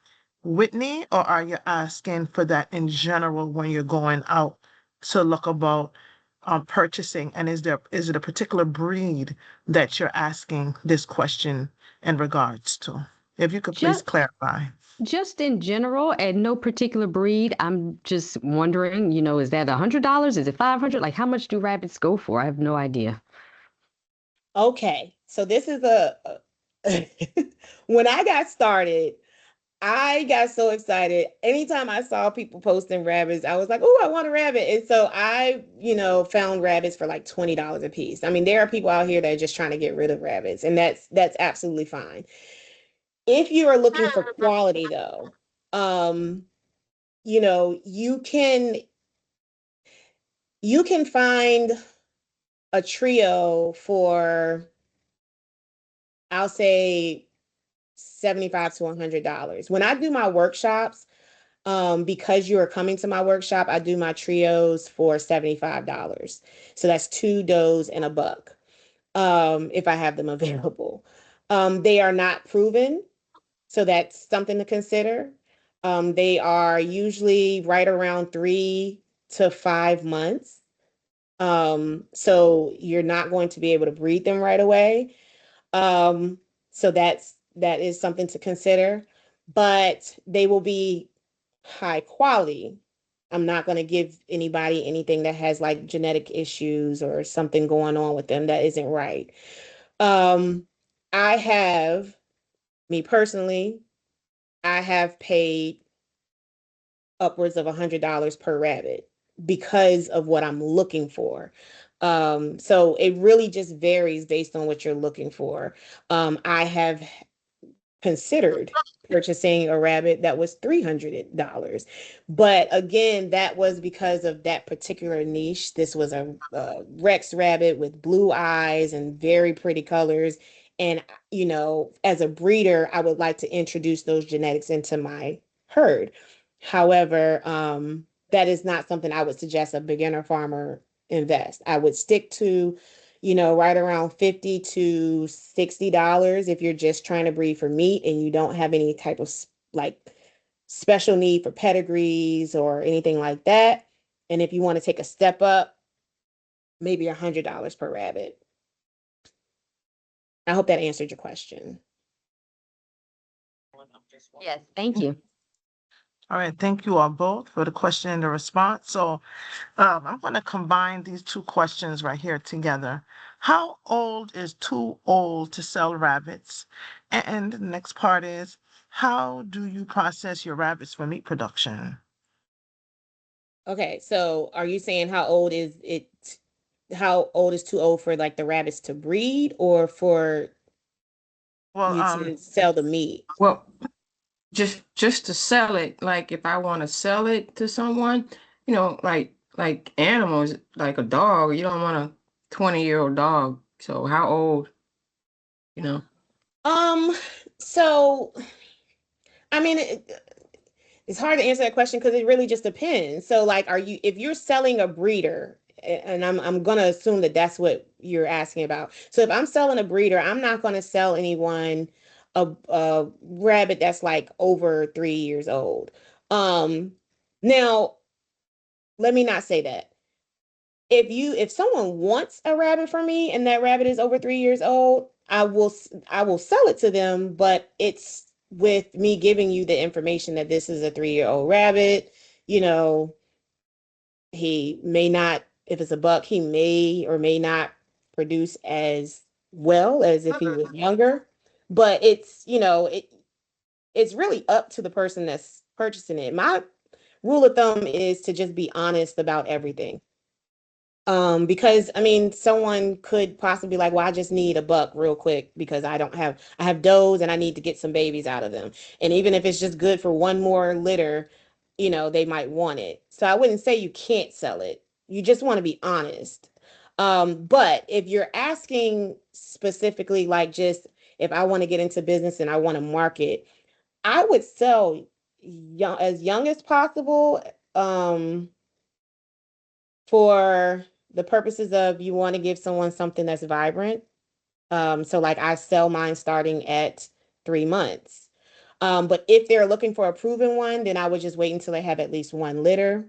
Whitney, or are you asking for that in general when you're going out to look about purchasing? And is it a particular breed that you're asking this question in regards to? If you could please Just clarify. just in general and no particular breed. I'm just wondering, is that $100? Is it 500? Like how much do rabbits go for? I have no idea. Okay, so this is when I got started, I got so excited. Anytime I saw people posting rabbits, I was like, "Oh, I want a rabbit." And so I, found rabbits for like $20 a piece. I mean, there are people out here that are just trying to get rid of rabbits, and that's absolutely fine. If you are looking for quality though, um, you know, you can find a trio for, I'll say, 75 to $100. When I do my workshops, because you are coming to my workshop, I do my trios for $75. So that's two does and a buck, if I have them available. They are not proven, so that's something to consider. They are usually right around 3 to 5 months. So you're not going to be able to breed them right away. Um, so that is something to consider, but they will be high quality. I'm not going to give anybody anything that has like genetic issues or something going on with them that isn't right. Um, I have, me personally, I have paid upwards of $100 per rabbit because of what I'm looking for. So it really just varies based on what you're looking for. I have considered purchasing a rabbit that was $300. But again, that was because of that particular niche. This was a Rex rabbit with blue eyes and very pretty colors. And, as a breeder, I would like to introduce those genetics into my herd. However, that is not something I would suggest a beginner farmer invest. I would stick to right around 50 to $60 if you're just trying to breed for meat and you don't have any type of like special need for pedigrees or anything like that. And if you want to take a step up, maybe $100 per rabbit. I hope that answered your question. Yes, thank you. All right, thank you all both for the question and the response. So I'm going to combine these two questions right here together. How old is too old to sell rabbits? And the next part is, how do you process your rabbits for meat production? Okay, so are you saying how old is it? How old is too old for like the rabbits to breed or for Well, you to sell the meat? Well, just to sell it, like if I want to sell it to someone, like animals, like a dog, you don't want a 20-year-old dog. So how old, you know? Um, so I mean, it's hard to answer that question because it really just depends. So, like, if you're selling a breeder, and I'm gonna assume that that's what you're asking about. So if I'm selling a breeder, I'm not gonna sell anyone a rabbit that's like over 3 years old. Now let me not say that. If someone wants a rabbit from me and that rabbit is over 3 years old, I will sell it to them, but it's with me giving you the information that this is a 3-year-old rabbit. You know, he may not, if it's a buck, he may or may not produce as well as if he was younger. But it's really up to the person that's purchasing it. My rule of thumb is to just be honest about everything. Because I mean, someone could possibly like, well, I just need a buck real quick because I have does and I need to get some babies out of them. And even if it's just good for one more litter, they might want it. So I wouldn't say you can't sell it. You just want to be honest. But if you're asking specifically, like just if I want to get into business and I want to market, I would sell young as possible. For the purposes of you want to give someone something that's vibrant. So like I sell mine starting at 3 months. But if they're looking for a proven one, then I would just wait until they have at least one litter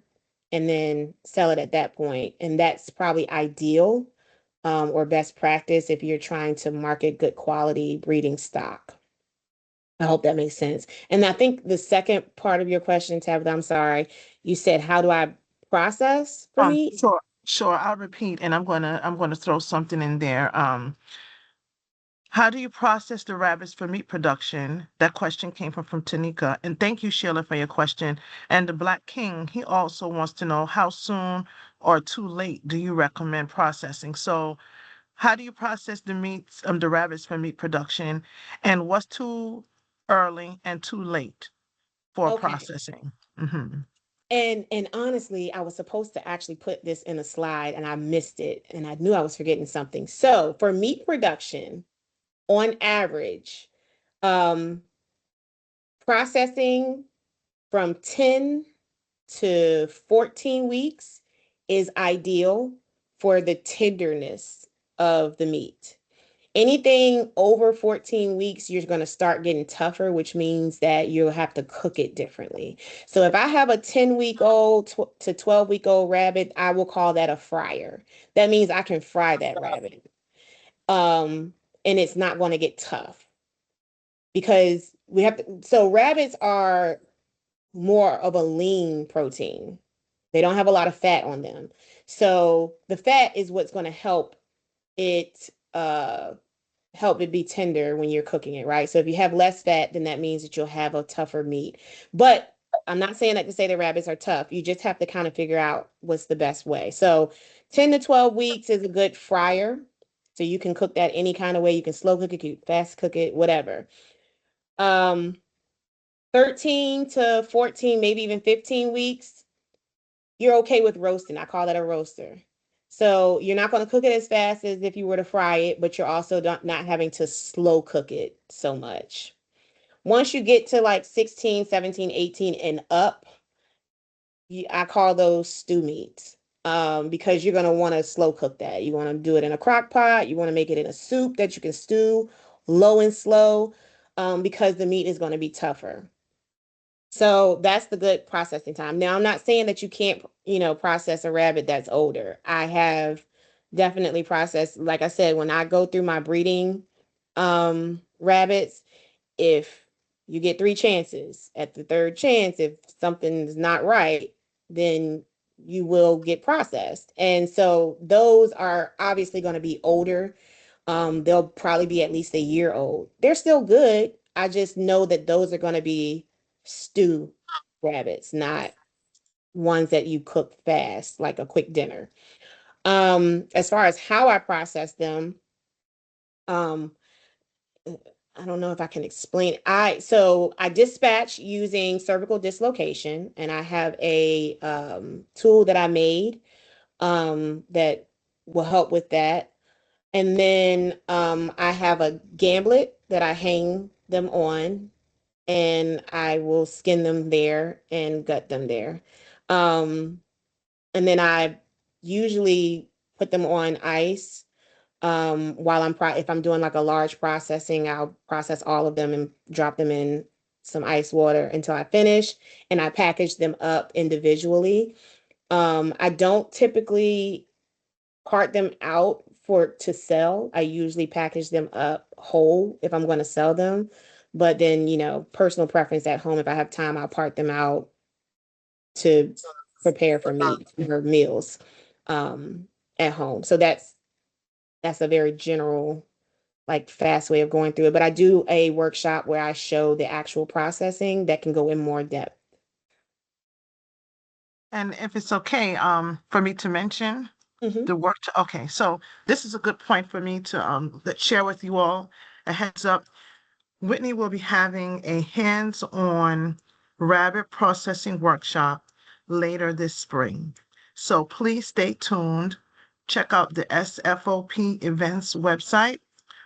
and then sell it at that point. And that's probably ideal, or best practice if you're trying to market good quality breeding stock. I hope that makes sense. And I think the second part of your question, Tabitha, I'm sorry, you said, how do I process for meat? Sure, sure. I'll repeat, and I'm gonna throw something in there. How do you process the rabbits for meat production? That question came from Tanika. And thank you, Sheila, for your question. And the Black King, he also wants to know how soon or too late do you recommend processing? So how do you process the rabbits for meat production? And what's too early and too late for Okay. processing? Hmm. And honestly, I was supposed to actually put this in a slide and I missed it and I knew I was forgetting something. So for meat production, on average, um, processing from 10 to 14 weeks is ideal for the tenderness of the meat. Anything over 14 weeks, you're going to start getting tougher, which means that you'll have to cook it differently. So if I have a 10-week-old to 12-week-old rabbit, I will call that a fryer. That means I can fry that rabbit. And it's not going to get tough because so rabbits are more of a lean protein. They don't have a lot of fat on them. So the fat is what's going to it uh help it be tender when you're cooking it, right? So if you have less fat, then that means that you'll have a tougher meat. But I'm not saying that to say that rabbits are tough. You just have to kind of figure out what's the best way. So 10 to 12 weeks is a good fryer. So you can cook that any kind of way. You can slow cook it, you can fast cook it, whatever. Um, 13 to 14, maybe even 15 weeks, you're okay with roasting. I call that a roaster. So you're not going to cook it as fast as if you were to fry it, but you're also not having to slow cook it so much. Once you get to like 16, 17, 18 and up, I call those stew meats, because you're going to want to slow cook that. You want to do it in a crock pot. You want to make it in a soup that you can stew low and slow, because the meat is going to be tougher. So that's the good processing time. Now, I'm not saying that you can't, process a rabbit that's older. I have definitely processed, like I said, when I go through my breeding rabbits, if you get three chances, at the third chance, if something's not right, then you will get processed. And so those are obviously going to be older. They'll probably be at least a year old. They're still good. I just know that those are going to be stew rabbits, not ones that you cook fast, like a quick dinner. As far as how I process them, um, I don't know if I can explain. I dispatch using cervical dislocation, and I have a tool that I made that will help with that. And then I have a gamblet that I hang them on, and I will skin them there and gut them there. And then I usually put them on ice. While if I'm doing like a large processing, I'll process all of them and drop them in some ice water until I finish, and I package them up individually. I don't typically part them out for to sell. I usually package them up whole if I'm going to sell them. But then, personal preference at home, if I have time, I'll part them out to prepare for meat or meals um, at home. So that's a very general, like fast way of going through it. But I do a workshop where I show the actual processing that can go in more depth. And if it's okay, for me to mention Hmm. the work okay, so this is a good point for me to share with you all. A heads up, Whitney will be having a hands-on rabbit processing workshop later this spring. So please stay tuned. Check out the SFOP events website,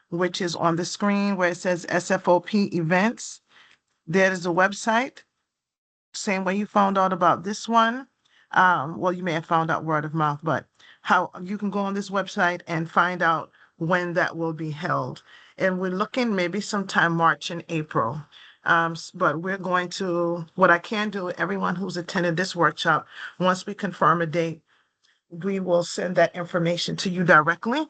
which is on the screen where it says SFOP events. There is a website, same way you found out about this one. Well, you may have found out word of mouth, but how you can go on this website and find out when that will be held. And we're looking maybe sometime March and April. But we're going to, what I can do, everyone who's attended this workshop, once we confirm a date, we will send that information to you directly,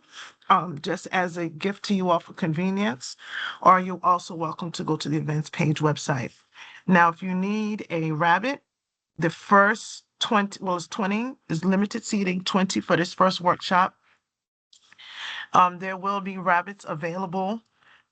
just as a gift to you all for convenience, or you're also welcome to go to the events page website. Now, if you need a rabbit, the first 20, well, it's 20, is limited seating, 20 for this first workshop. There will be rabbits available,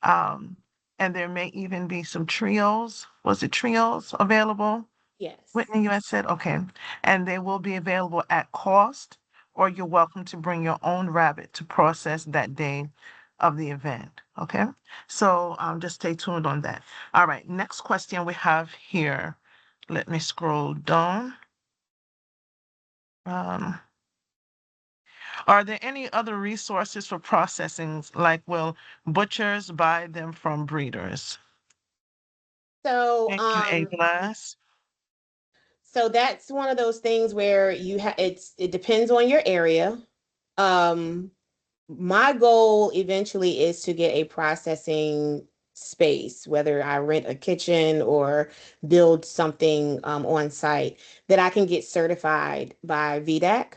um, and there may even be some trios. Was it trios available? Yes. Whitney, you had said, okay. And they will be available at cost, or you're welcome to bring your own rabbit to process that day of the event. Okay. So just stay tuned on that. All right. Next question we have here. Let me scroll down. Um, are there any other resources for processing? Like, will butchers buy them from breeders? So, Thank you, A Blast. so that's one of those things where it depends on your area. Um, my goal eventually is to get a processing space, whether I rent a kitchen or build something on site that I can get certified by VDAC,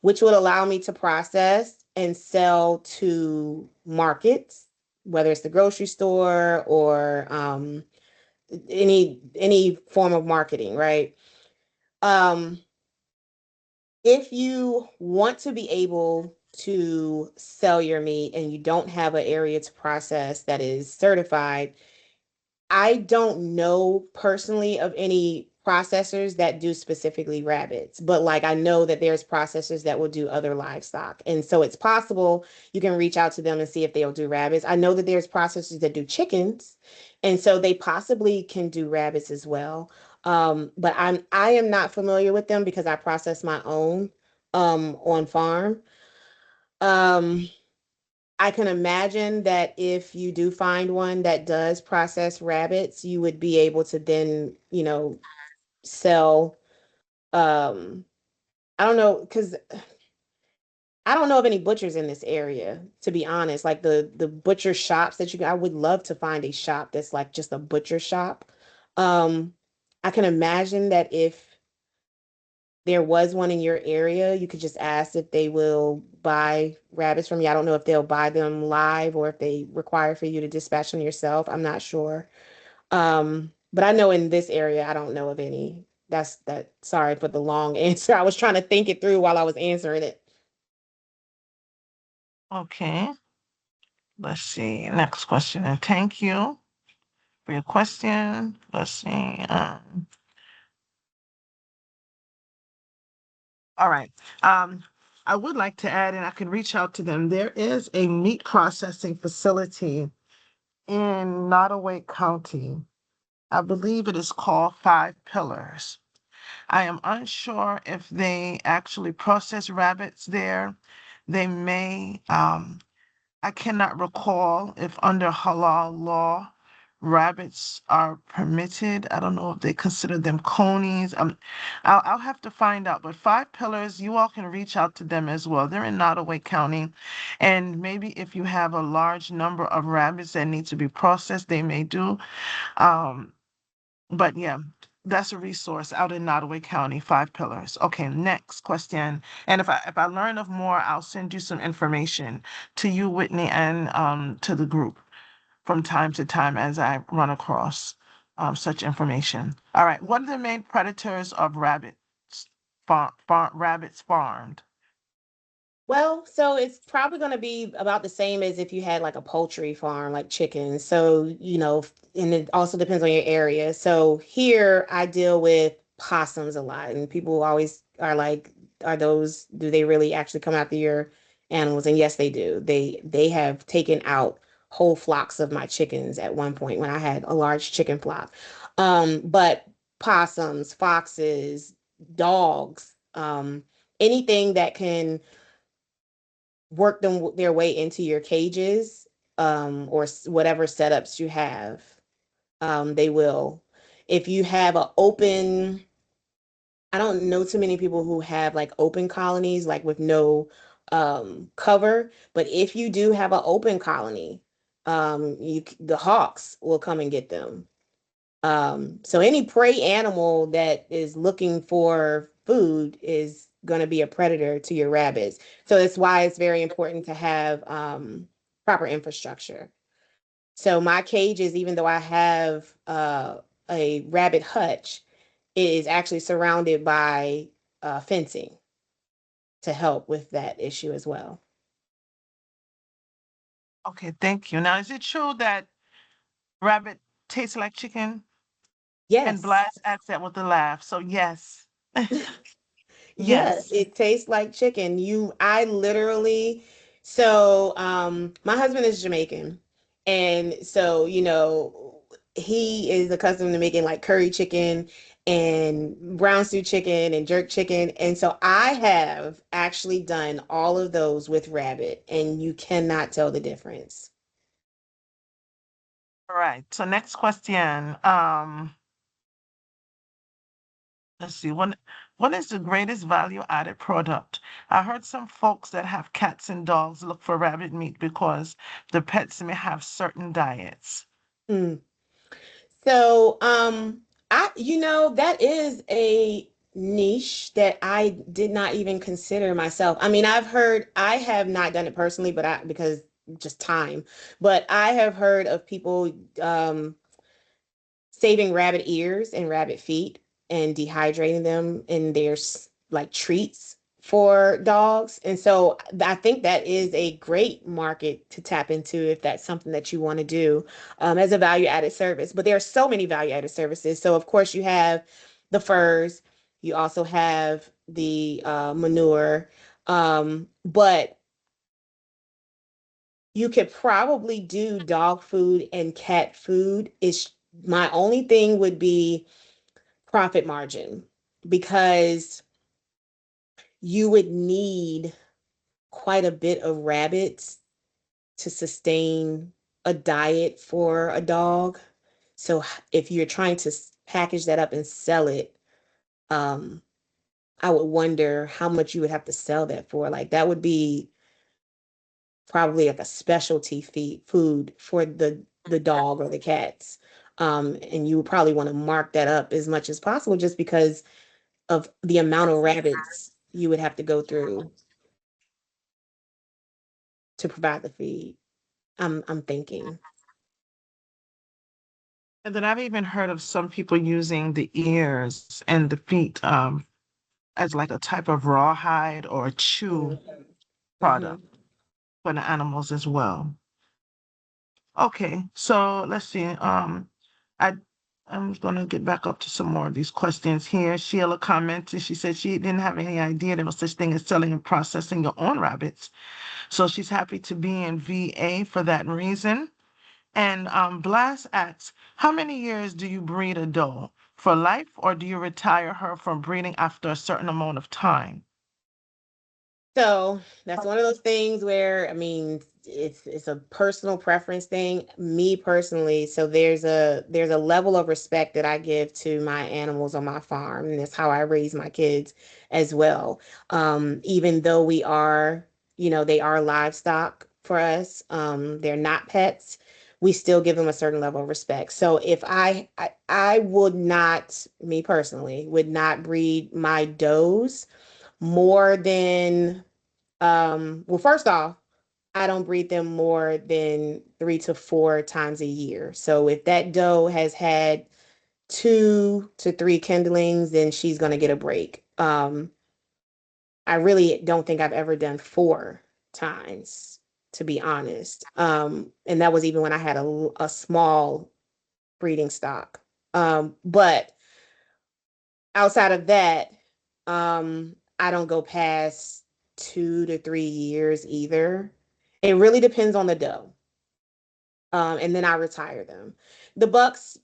which would allow me to process and sell to markets, whether it's the grocery store or any form of marketing, right? Um, if you want to be able to sell your meat and you don't have an area to process that is certified, I don't know personally of any processors that do specifically rabbits, but like I know that there's processors that will do other livestock. And so it's possible you can reach out to them and see if they'll do rabbits. I know that there's processors that do chickens, and so they possibly can do rabbits as well. But I am not familiar with them because I process my own on farm. Um, I can imagine that if you do find one that does process rabbits, you would be able to then, sell. Um, I don't know, because I don't know of any butchers in this area, to be honest. Like the butcher shops that I would love to find a shop that's like just a butcher shop. Um, I can imagine that if there was one in your area, you could just ask if they will buy rabbits from you. I don't know if they'll buy them live or if they require for you to dispatch them yourself. I'm not sure. But I know in this area, I don't know of any. Sorry for the long answer. I was trying to think it through while I was answering it. Okay. Let's see. Next question. And thank you for your question. Let's see. All right. I would like to add, and I can reach out to them. There is a meat processing facility in Nottoway County. I believe it is called Five Pillars. I am unsure if they actually process rabbits there. They may, I cannot recall if under halal law, rabbits are permitted. I don't know if they consider them conies. I'll have to find out. But Five Pillars, you all can reach out to them as well. They're in Nottoway County. And maybe if you have a large number of rabbits that need to be processed, they may do. Um, but yeah, that's a resource out in Nottoway County, Five Pillars. Okay, next question. And if I learn of more, I'll send you some information to you, Whitney, and to the group from time to time as I run across such information. All right, what are the main predators of rabbits? Rabbits farmed. Well, so it's probably going to be about the same as if you had like a poultry farm, like chickens. So, and it also depends on your area. So here I deal with possums a lot, and people always are like, do they really actually come after your animals? And yes, they do. They have taken out whole flocks of my chickens at one point when I had a large chicken flock. But possums, foxes, dogs, anything that can work their way into your cages, or whatever setups you have, they will. If you have an open, I don't know too many people who have like open colonies, like with no cover, but if you do have an open colony, the hawks will come and get them. So any prey animal that is looking for food is going to be a predator to your rabbits. So that's why it's very important to have proper infrastructure. So my cages, even though I have a rabbit hutch, it is actually surrounded by fencing to help with that issue as well. Okay, thank you. Now, is it true that rabbit tastes like chicken? And Yes. Blas asked that with a laugh. So yes. Yes, Yes. it tastes like chicken. I literally, so my husband is Jamaican. And so, he is accustomed to making like curry chicken and brown stew chicken and jerk chicken. And so I have actually done all of those with rabbit, and you cannot tell the difference. All right. So next question. Let's see. What is the greatest value added product? I heard some folks that have cats and dogs look for rabbit meat because the pets may have certain diets. Mm. So, that is a niche that I did not even consider myself. I mean, I have not done it personally, because just time, but I have heard of people saving rabbit ears and rabbit feet and dehydrating them in their like treats for dogs. And so I think that is a great market to tap into if that's something that you want to do, as a value added service. But there are so many value added services. So of course you have the furs, you also have the manure, but you could probably do dog food and cat food. Is my only thing would be profit margin, because you would need quite a bit of rabbits to sustain a diet for a dog. So if you're trying to package that up and sell it, um, I would wonder how much you would have to sell that for. Like that would be probably like a specialty food for the dog or the cats. And you would probably want to mark that up as much as possible, just because of the amount of rabbits you would have to go through to provide the feed. I'm thinking. And then I've even heard of some people using the ears and the feet as like a type of rawhide or chew Mm-hmm. product for the animals as well. Okay, so let's see. I I'm gonna get back up to some more of these questions here. Sheila commented. She said she didn't have any idea there was such thing as selling and processing your own rabbits. So she's happy to be in VA for that reason. And Blas asks, how many years do you breed a doe? For life, or do you retire her from breeding after a certain amount of time? So that's one of those things where, I mean, it's a personal preference thing. Me personally, so there's a level of respect that I give to my animals on my farm, and that's how I raise my kids as well. Even though we are, they are livestock for us, they're not pets. We still give them a certain level of respect. So if I would not, me personally, would not breed my does more than well, first off, I don't breed them more than 3 to 4 times a year. So if that doe has had 2 to 3 kindlings, then she's gonna get a break. I really don't think I've ever done 4 times, to be honest. And that was even when I had a small breeding stock. But outside of that, I don't go past 2 to 3 years either. It really depends on the doe. And then I retire them. The bucks,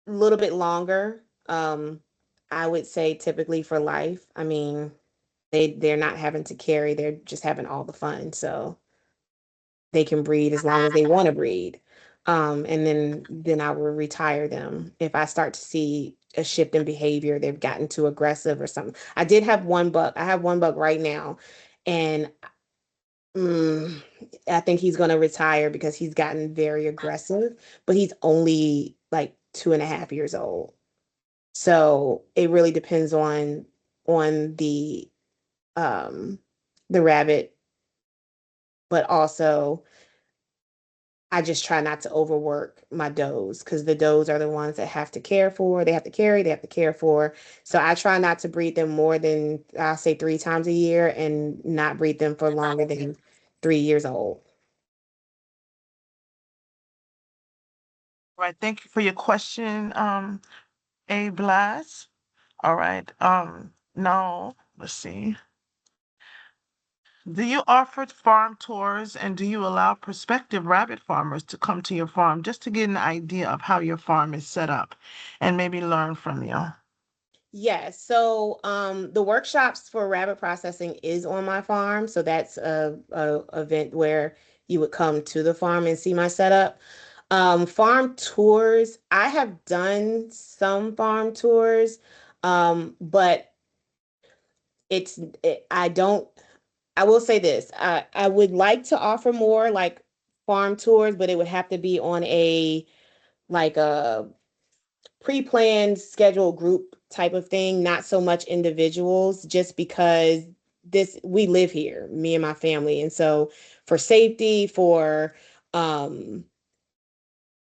a little bit longer. I would say typically for life. I mean, they're not having to carry, they're just having all the fun. So they can breed as long as they want to breed. And then I will retire them if I start to see a shift in behavior, they've gotten too aggressive or something. I did have one buck. I have one buck right now, and mm, I think he's going to retire because he's gotten very aggressive, but he's only like 2.5 years old. So it really depends on um the rabbit, but also I just try not to overwork my does because the does are the ones that have to care for, they have to carry, they have to care for. So I try not to breed them more than, I'll say, 3 times a year, and not breed them for longer than 3 years old. Right. Thank you for your question, A Blast. All right. Now let's see. Do you offer farm tours and do you allow prospective rabbit farmers to come to your farm just to get an idea of how your farm is set up and maybe learn from you? Yes. So the workshops for rabbit processing is on my farm. So that's a event where you would come to the farm and see my setup. Farm tours, I have done some farm tours, but I don't, I will say this. I would like to offer more like farm tours, but it would have to be on a pre-planned scheduled group type of thing, not so much individuals, just because we live here, me and my family. And so for safety, for um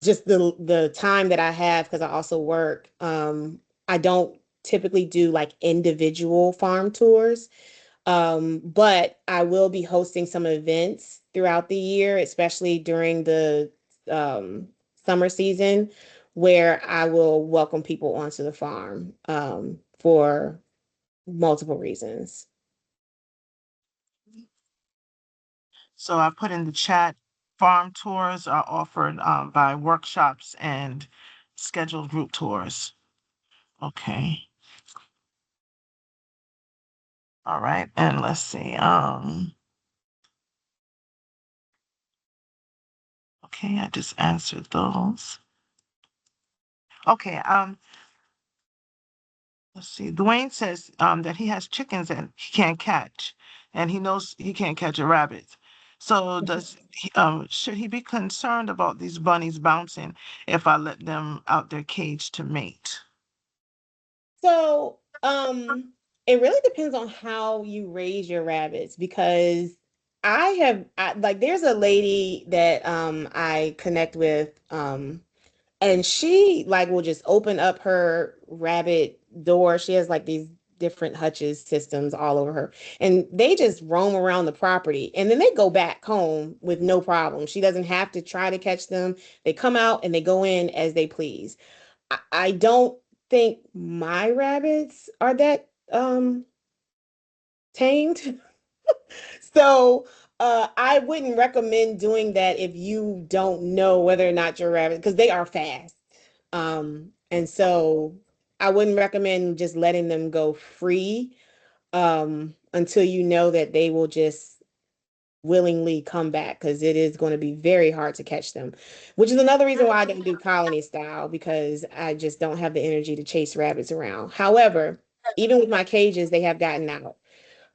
just the time that I have, because I also work, I don't typically do like individual farm tours. But I will be hosting some events throughout the year, especially during the um, summer season, where I will welcome people onto the farm for multiple reasons. So I put in the chat, farm tours are offered by workshops and scheduled group tours. Okay. All right. And let's see. Okay, I just answered those. Okay, let's see. Dwayne says that he has chickens that he can't catch, and he knows he can't catch a rabbit. So should he be concerned about these bunnies bouncing if I let them out their cage to mate? So, it really depends on how you raise your rabbits, because like there's a lady that I connect with, and she like will just open up her rabbit door. She has like these different hutches systems all over her, and they just roam around the property, and then they go back home with no problem. She doesn't have to try to catch them. They come out and they go in as they please. I don't think my rabbits are that tamed. So I wouldn't recommend doing that if you don't know whether or not your rabbit, because they are fast. And so I wouldn't recommend just letting them go free until you know that they will just willingly come back because it is going to be very hard to catch them, which is another reason why I don't do colony style because I just don't have the energy to chase rabbits around. However, even with my cages, they have gotten out.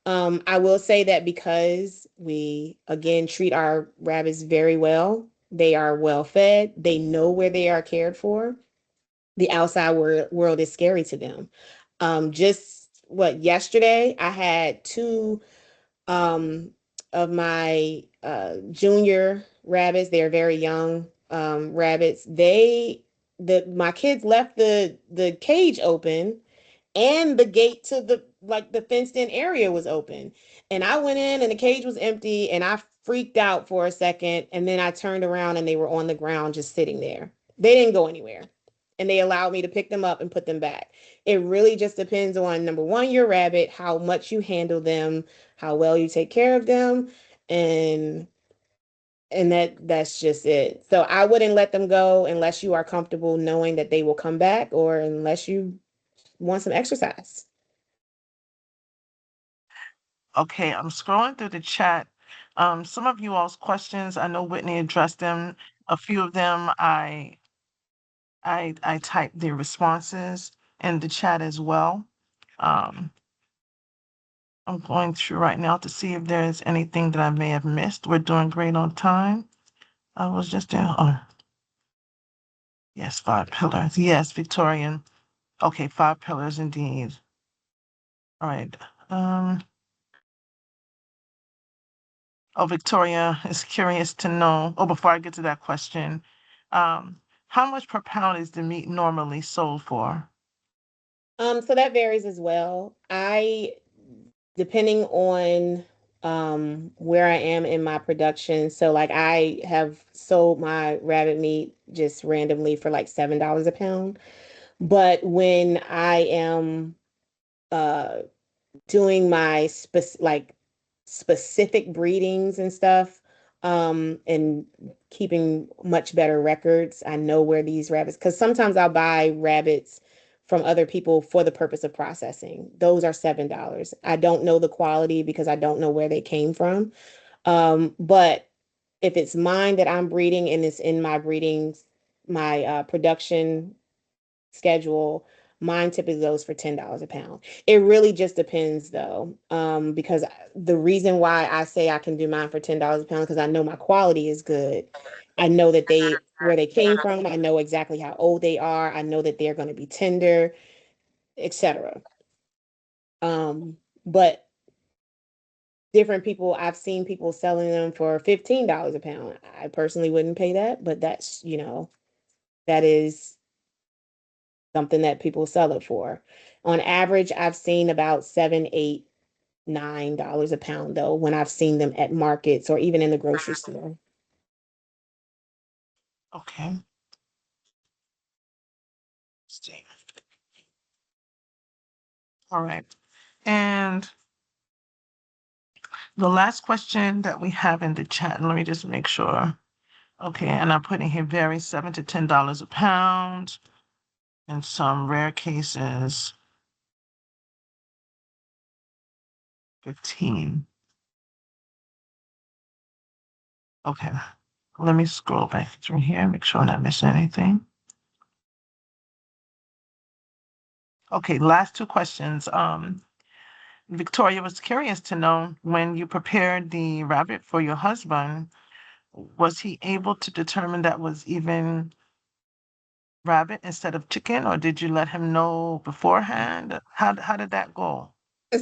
I will say that because we again treat our rabbits very well, they are well fed, they know where they are cared for. The outside world is scary to them. Just what yesterday, I had two um, of my junior rabbits. They're very young rabbits. My kids left the cage open and the gate to the fenced in area was open. And I went in and the cage was empty and I freaked out for a second and then I turned around and they were on the ground just sitting there. They didn't go anywhere. And they allowed me to pick them up and put them back. It really just depends on number one, your rabbit, how much you handle them, how well you take care of them, and that's just it. So I wouldn't let them go unless you are comfortable knowing that they will come back or unless you want some exercise. Okay, I'm scrolling through the chat. Some of you all's questions, I know Whitney addressed them. A few of them, I typed their responses in the chat as well. Um, I'm going through right now to see if there's anything that I may have missed. We're doing great on time. I was just doing, oh, yes, 5 pillars. Yes, Victorian. Okay, 5 pillars indeed. All right. Um, oh, Victoria is curious to know. Oh, before I get to that question, how much per pound is the meat normally sold for? So that varies as well. Depending on where I am in my production. So like I have sold my rabbit meat just randomly for like $7 a pound. But when I am uh doing my specific breedings and stuff, and keeping much better records. I know where these rabbits, because sometimes I'll buy rabbits from other people for the purpose of processing. Those are $7. I don't know the quality because I don't know where they came from. But if it's mine that I'm breeding and it's in my production schedule, mine typically goes for $10 a pound. It really just depends though, because the reason why I say I can do mine for $10 a pound because I know my quality is good. I know that they where they came from. I know exactly how old they are. I know that they're going to be tender, etc. But different people, I've seen people selling them for $15 a pound. I personally wouldn't pay that, but that is something that people sell it for. On average, I've seen about 7, 8, $9 a pound though when I've seen them at markets or even in the grocery store. Okay. Let's see. All right. And the last question that we have in the chat, let me just make sure. Okay, and I'm putting here varies $7 to $10 a pound. In some rare cases, 15. Okay, let me scroll back through here, make sure I'm not missing anything. Okay, last two questions. Victoria was curious to know when you prepared the rabbit for your husband, was he able to determine that was even rabbit instead of chicken, or did you let him know beforehand? How did that go?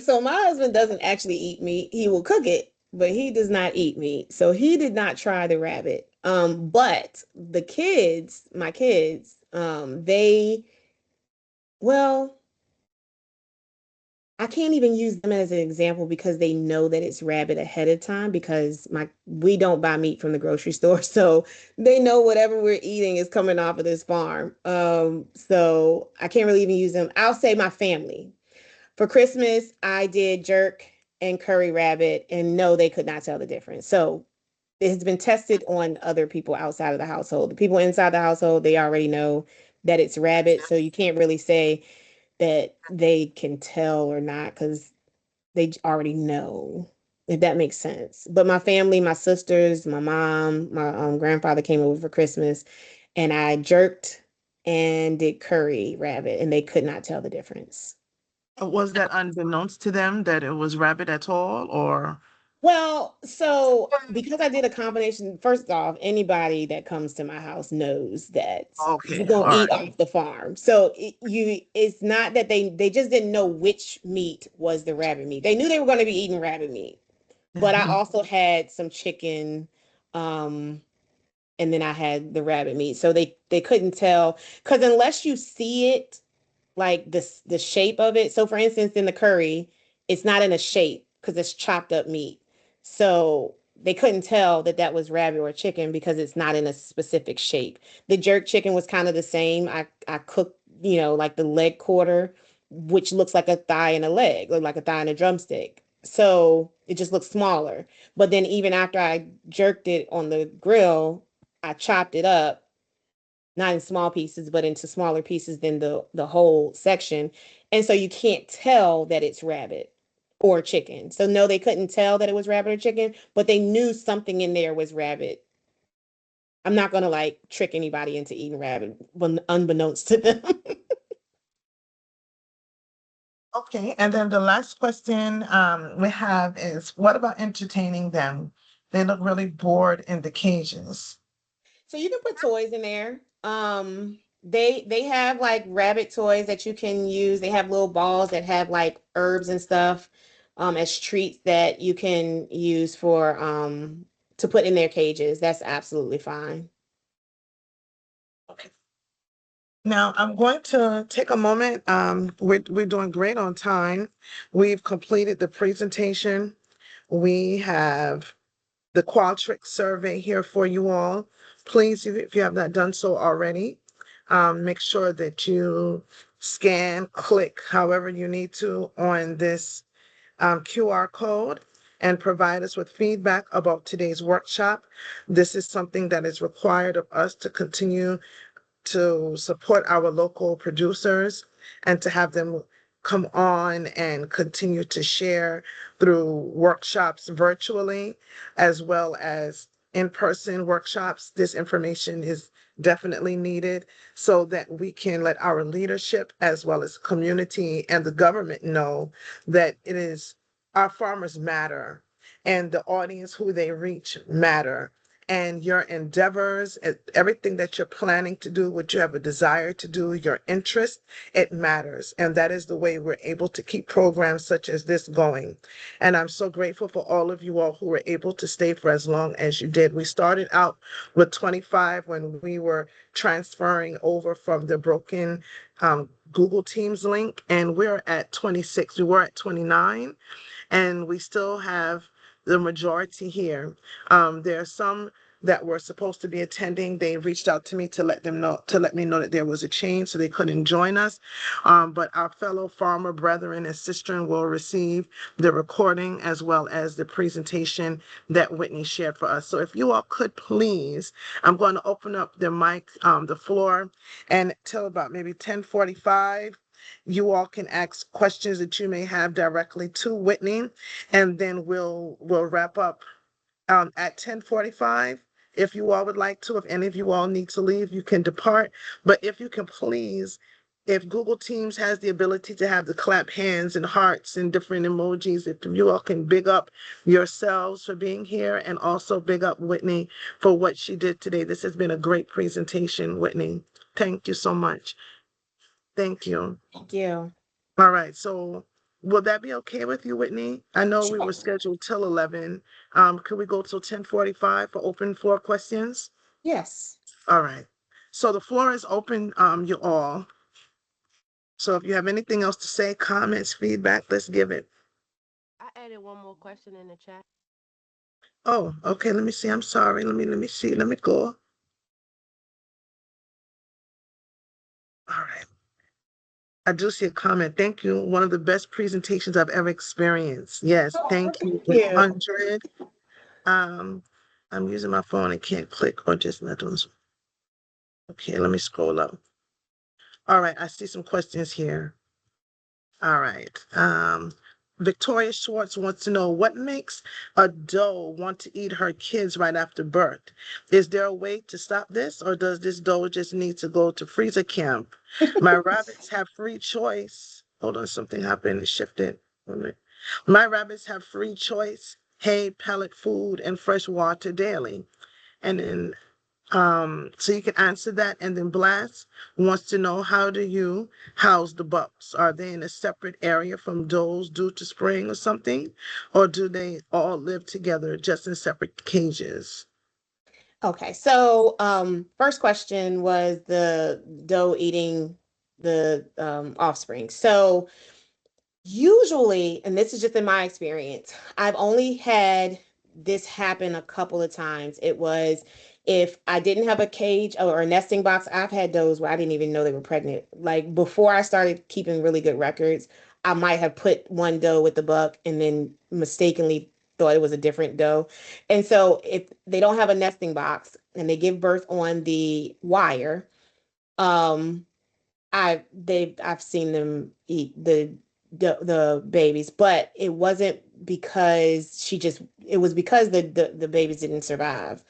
So my husband doesn't actually eat meat. He will cook it, but he does not eat meat. So he did not try the rabbit. But the kids, my kids, well, I can't even use them as an example because they know that it's rabbit ahead of time because my we don't buy meat from the grocery store. So they know whatever we're eating is coming off of this farm. So I can't really even use them. I'll say my family. For Christmas, I did jerk and curry rabbit, and no, they could not tell the difference. So it has been tested on other people outside of the household. The people inside the household, they already know that it's rabbit. So you can't really say that they can tell or not because they already know. if that makes sense. But my family, my sisters, my mom, my grandfather came over for Christmas, and I jerked and did curry rabbit, and they could not tell the difference. Was that unbeknownst to them that it was rabbit at all, or? Well, so because I did a combination, first off, anybody that comes to my house knows that you Okay, don't all eat right. off the farm. So it's not that they just didn't know which meat was the rabbit meat. They knew they were going to be eating rabbit meat, but I Mhm. also had some chicken, um, and then I had the rabbit meat. So they couldn't tell because unless you see it, like the shape of it. So for instance, in the curry, it's not in a shape because it's chopped up meat. So they couldn't tell that that was rabbit or chicken because it's not in a specific shape. The jerk chicken was kind of the same. I cooked, like the leg quarter, which looks like a thigh and a leg, or like a thigh and a drumstick. So it just looks smaller. But then even after I jerked it on the grill, I chopped it up, not in small pieces, but into smaller pieces than the whole section. And so you can't tell that it's rabbit or chicken. So no, they couldn't tell that it was rabbit or chicken, but they knew something in there was rabbit. I'm not gonna like trick anybody into eating rabbit when unbeknownst to them. Okay, and then the last question we have is, what about entertaining them? They look really bored in the cages. So you can put toys in there. They have like rabbit toys that you can use. They have little balls that have like herbs and stuff as treats that you can use for to put in their cages. That's absolutely fine. Okay. Now I'm going to take a moment. We're doing great on time. We've completed the presentation. We have the Qualtrics survey here for you all. Please, if you have not done so already, make sure that you scan, click, however you need to on this QR code and provide us with feedback about today's workshop. This is something that is required of us to continue to support our local producers and to have them come on and continue to share through workshops virtually as well as in-person workshops. This information is definitely needed so that we can let our leadership as well as community and the government know that it is our farmers matter and the audience who they reach matter, and your endeavors, everything that you're planning to do, what you have a desire to do, your interest, it matters. And that is the way we're able to keep programs such as this going. And I'm so grateful for all of you all who were able to stay for as long as you did. We started out with 25 when we were transferring over from the broken Google Teams link, and we're at 26. We were at 29, and we still have the majority here. There are some that were supposed to be attending. They reached out to me to let me know that there was a change, so they couldn't join us. But our fellow farmer brethren and sisters will receive the recording as well as the presentation that Whitney shared for us. So if you all could please, I'm going to open up the mic, the floor, and till about maybe 10:45. You all can ask questions that you may have directly to Whitney, and then we'll wrap up at 10:45. If you all would like to, if any of you all need to leave, you can depart. But if you can please, if Google Teams has the ability to have the clap hands and hearts and different emojis, if you all can big up yourselves for being here and also big up Whitney for what she did today. This has been a great presentation, Whitney. Thank you so much. Thank you. Thank you. All right, so will that be okay with you, Whitney? I know we Sure. were scheduled till 11. Could we go till 10:45 for open floor questions? Yes. All right. So the floor is open, you all. So if you have anything else to say, comments, feedback, let's give it. I added one more question in the chat. Oh, okay, let me see. I'm sorry. Let me see. Let me go. All right. I do see a comment. Thank you. One of the best presentations I've ever experienced. Yes, Oh, thank you. thank you. 100. Um, I'm using my phone and can't click or just not doing. Okay, let me scroll up. All right, I see some questions here. All right. Victoria Schwartz wants to know what makes a doe want to eat her kids right after birth. Is there a way to stop this, or does this doe just need to go to freezer camp? My rabbits have free choice. Hold on, something happened. It shifted. Hold on. My rabbits have free choice, hay, pellet food, and fresh water daily. And then so you can answer that. And then Blast wants to know, how do you house the bucks? Are they in a separate area from does due to spring or something? Or do they all live together just in separate cages? Okay, so first question was the doe eating the offspring. So usually, and this is just in my experience, I've only had this happen a couple of times. It was if I didn't have a cage or a nesting box. I've had those where I didn't even know they were pregnant. Like before I started keeping really good records, I might have put one doe with the buck and then mistakenly thought it was a different doe. And so if they don't have a nesting box and they give birth on the wire, um I've seen them eat the babies, but it wasn't because it was because the babies didn't survive.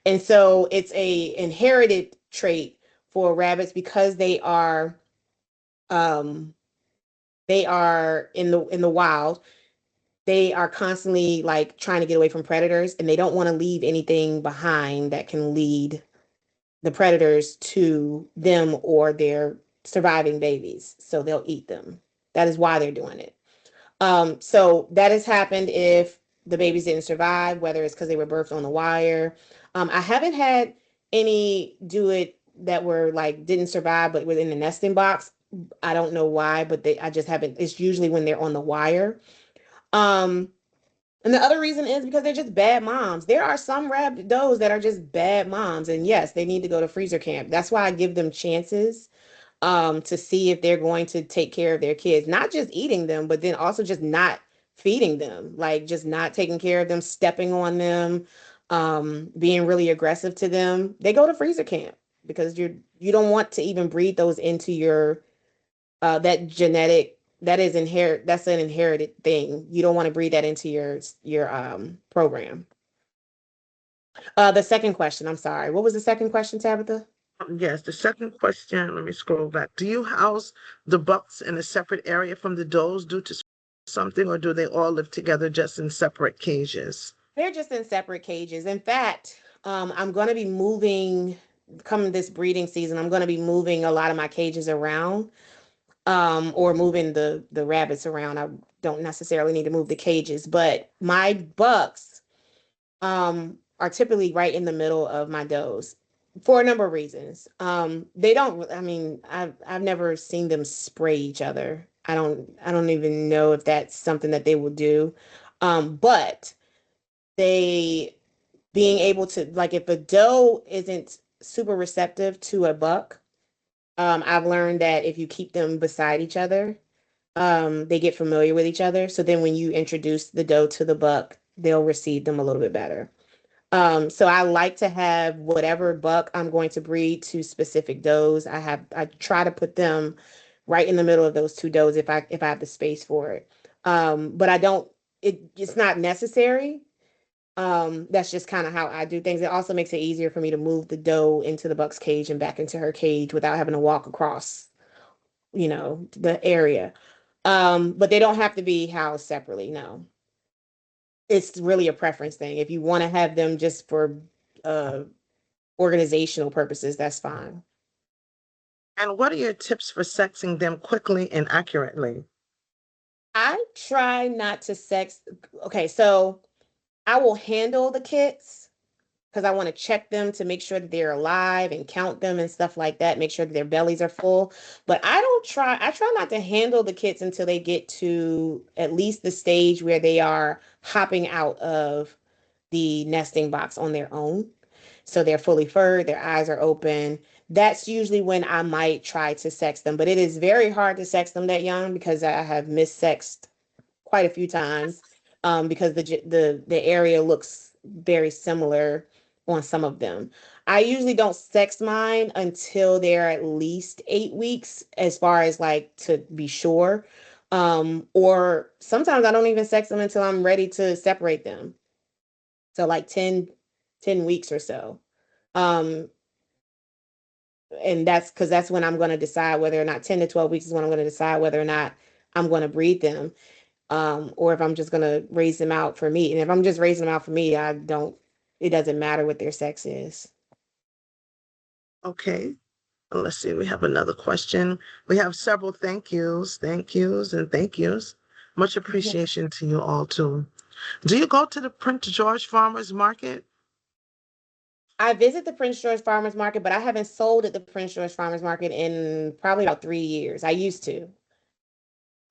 And so it's a inherited trait for rabbits because um they are in the wild. They are constantly like trying to get away from predators, and they don't want to leave anything behind that can lead the predators to them or their surviving babies. So they'll eat them. That is why they're doing it. So that has happened if the babies didn't survive, whether it's because they were birthed on the wire. I haven't had any do it that were like didn't survive but within the nesting box. I don't know why, but I just haven't. It's usually when they're on the wire. Um, and the other reason is because they're just bad moms. There are some rabbit does that are just bad moms, and yes, they need to go to freezer camp. That's why I give them chances to see if they're going to take care of their kids, not just eating them, but then also just not feeding them, like just not taking care of them, stepping on them, being really aggressive to them. They go to freezer camp because you don't want to even breed those into your that genetic that's an inherited thing. You don't want to breed that into your program. The second question, I'm sorry. What was the second question, Tabitha? Yes, the second question, let me scroll back. Do you house the bucks in a separate area from the does due to something, or do they all live together just in separate cages? They're just in separate cages. In fact, I'm going to be moving coming this breeding season. I'm going to be moving a lot of my cages around, or moving the rabbits around. I don't necessarily need to move the cages, but my bucks are typically right in the middle of my does for a number of reasons. They don't. I mean, I've never seen them spray each other. I don't even know if that's something that they will do. But they being able to like if a doe isn't super receptive to a buck, I've learned that if you keep them beside each other, they get familiar with each other. So then when you introduce the doe to the buck, they'll receive them a little bit better. So I like to have whatever buck I'm going to breed to specific does. I try to put them right in the middle of those two does if I have the space for it. But I don't it's not necessary. That's just kind of how I do things. It also makes it easier for me to move the doe into the buck's cage and back into her cage without having to walk across, the area. But they don't have to be housed separately. No, it's really a preference thing. If you want to have them just for uh organizational purposes, that's fine. And what are your tips for sexing them quickly and accurately? I try not to sex. Okay, so I will handle the kits because I want to check them to make sure that they're alive and count them and stuff like that, make sure that their bellies are full. But I try not to handle the kits until they get to at least the stage where they are hopping out of the nesting box on their own. So they're fully furred, their eyes are open. That's usually when I might try to sex them, but it is very hard to sex them that young because I have missexed quite a few times, because the area looks very similar on some of them. I usually don't sex mine until they're at least 8 weeks, as far as like to be sure. Or sometimes I don't even sex them until I'm ready to separate them. So like 10 weeks or so. Um, and that's because that's when I'm going to decide whether or not 10 to 12 weeks is when I'm going to decide whether or not I'm going to breed them, or if I'm just going to raise them out for meat. And if I'm just raising them out for meat, it doesn't matter what their sex is. Okay. Let's see, we have another question. We have several thank yous, and thank yous. Much appreciation to you all too. Do you go to the Prince George Farmers Market? I visit the Prince George Farmers Market, but I haven't sold at the Prince George Farmers Market in probably about 3 years. I used to.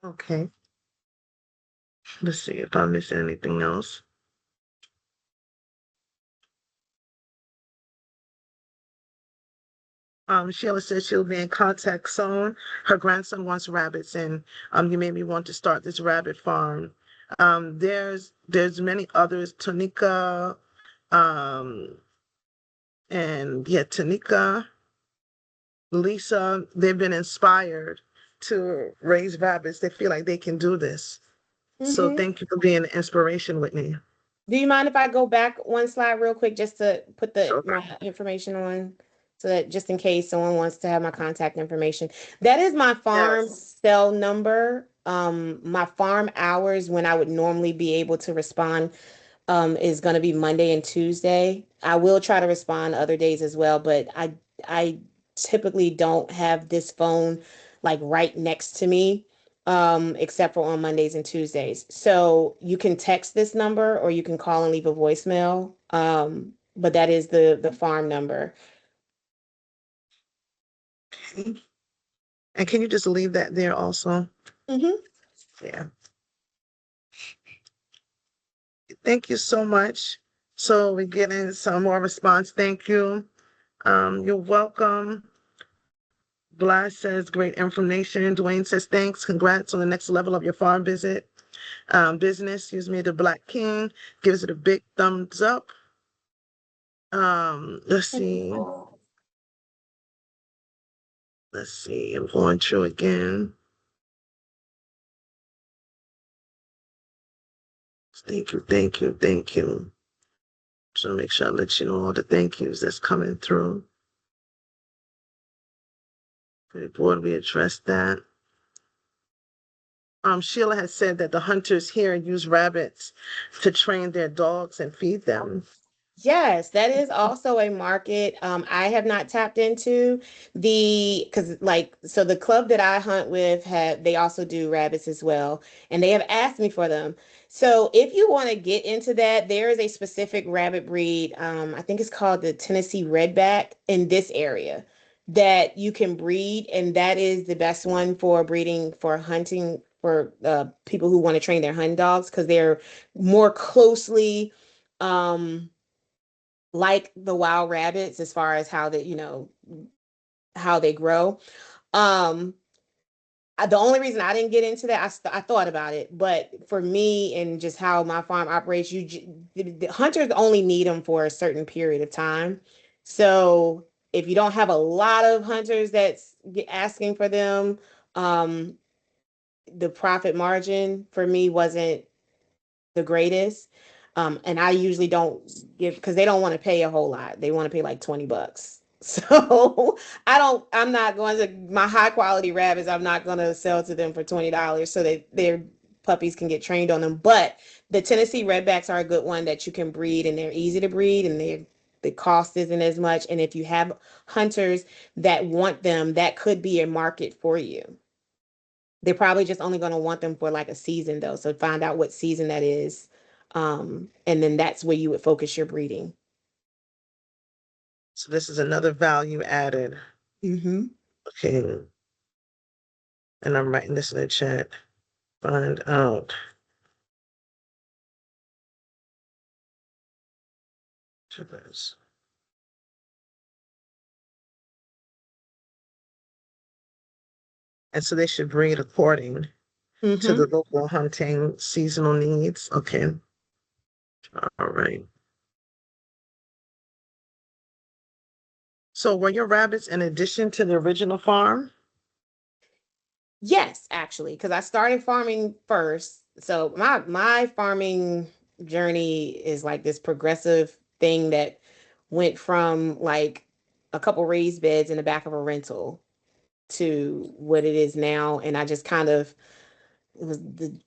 Okay. Let's see if I missed anything else. Sheila says she'll be in contact soon. Her grandson wants rabbits, and you made me want to start this rabbit farm. There's many others. Tonika, um, and yeah, Tanika, Lisa, they've been inspired to raise rabbits. They feel like they can do this. So Hmm. thank you for being an inspiration, Whitney. Do you mind if I go back one slide real quick just to put Sure. my information on, so that just in case someone wants to have my contact information? That is my farm Yes. cell number. My farm hours when I would normally be able to respond is going to be Monday and Tuesday. I will try to respond other days as well, but I typically don't have this phone like right next to me, except for on Mondays and Tuesdays. So you can text this number or you can call and leave a voicemail. But that is the farm number. Okay. And can you just leave that there also? Hmm. Yeah. Thank you so much. So we're getting some more response. Thank you. You're welcome. Blas says great information. Dwayne says thanks. Congrats on the next level of your farm business. Excuse me. The Black King gives it a big thumbs up. Let's see. Let's see. I'm going through again. Thank you. Thank you. Thank you. So make sure I let you know all the thank yous that's coming through. Pretty board, we addressed that. Sheila has said that the hunters here use rabbits to train their dogs and feed them. Yes, that is also a market I have not tapped into. Because like, so the club that I hunt with have they also do rabbits as well, and they have asked me for them. So if you want to get into that, there is a specific rabbit breed, I think it's called the Tennessee Redback in this area, that you can breed, and that is the best one for breeding for hunting for people who want to train their hunting dogs, because they're more closely like the wild rabbits as far as how they, how they grow. Um, the only reason I didn't get into that, I thought about it, but for me and just how my farm operates, the hunters only need them for a certain period of time. So if you don't have a lot of hunters that's asking for them, um, the profit margin for me wasn't the greatest. And I usually don't give because they don't want to pay a whole lot. They want to pay like $20. So I'm not going to my high quality rabbits, I'm not gonna sell to them for $20 so that their puppies can get trained on them. But the Tennessee Redbacks are a good one that you can breed, and they're easy to breed, and the cost isn't as much. And if you have hunters that want them, that could be a market for you. They're probably just only going to want them for like a season though. So find out what season that is. And then that's where you would focus your breeding. So this is another value added. Mm-hmm. Okay. And I'm writing this in the chat. Find out. To this. And so they should breed according to Mm-hmm. the local hunting seasonal needs. Okay. All right. So were your rabbits in addition to the original farm? Yes, actually, because I started farming first. So my farming journey is like this progressive thing that went from like a couple raised beds in the back of a rental to what it is now. And I just kind of it was the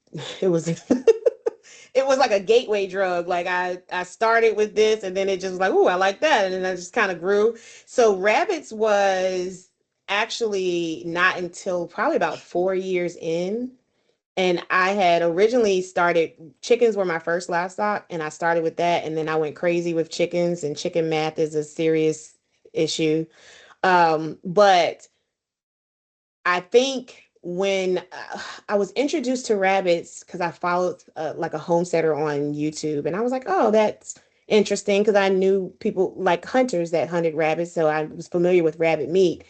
it was it was like a gateway drug. Like I started with this and then it just was like, oh, I like that. And then I just kind of grew. So rabbits was actually not until probably about 4 years in. And I had originally started, chickens were my first livestock, and I started with that. And then I went crazy with chickens, and chicken math is a serious issue. But I think when I was introduced to rabbits, because I followed like a homesteader on YouTube, and I was like, oh, that's interesting, because I knew people like hunters that hunted rabbits, so I was familiar with rabbit meat.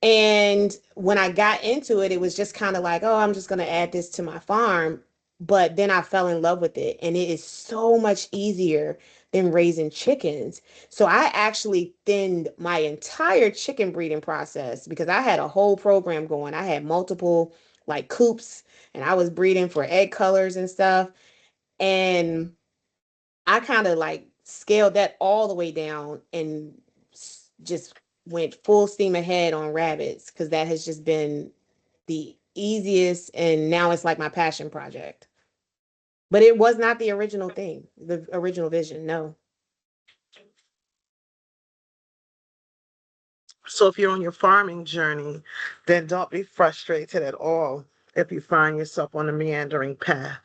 And when I got into it, it was just kind of like, oh, I'm just going to add this to my farm. But then I fell in love with it. And it is so much easier than raising chickens. So I actually thinned my entire chicken breeding process because I had a whole program going. I had multiple like coops and I was breeding for egg colors and stuff. And I kind of like scaled that all the way down and just went full steam ahead on rabbits because that has just been the easiest and now it's like my passion project. But it was not the original thing, the original vision. No. So if you're on your farming journey, then don't be frustrated at all if you find yourself on a meandering path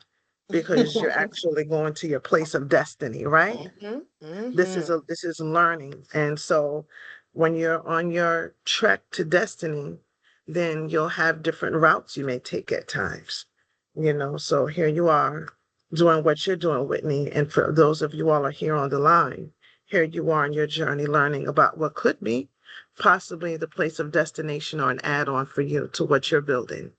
because you're actually going to your place of destiny, right? Hmm. This Hmm. this is learning. And so when you're on your trek to destiny, then you'll have different routes you may take at times. So here you are doing what you're doing, Whitney. And for those of you all are here on the line, here you are on your journey learning about what could be possibly the place of destination or an add-on for you to what you're building.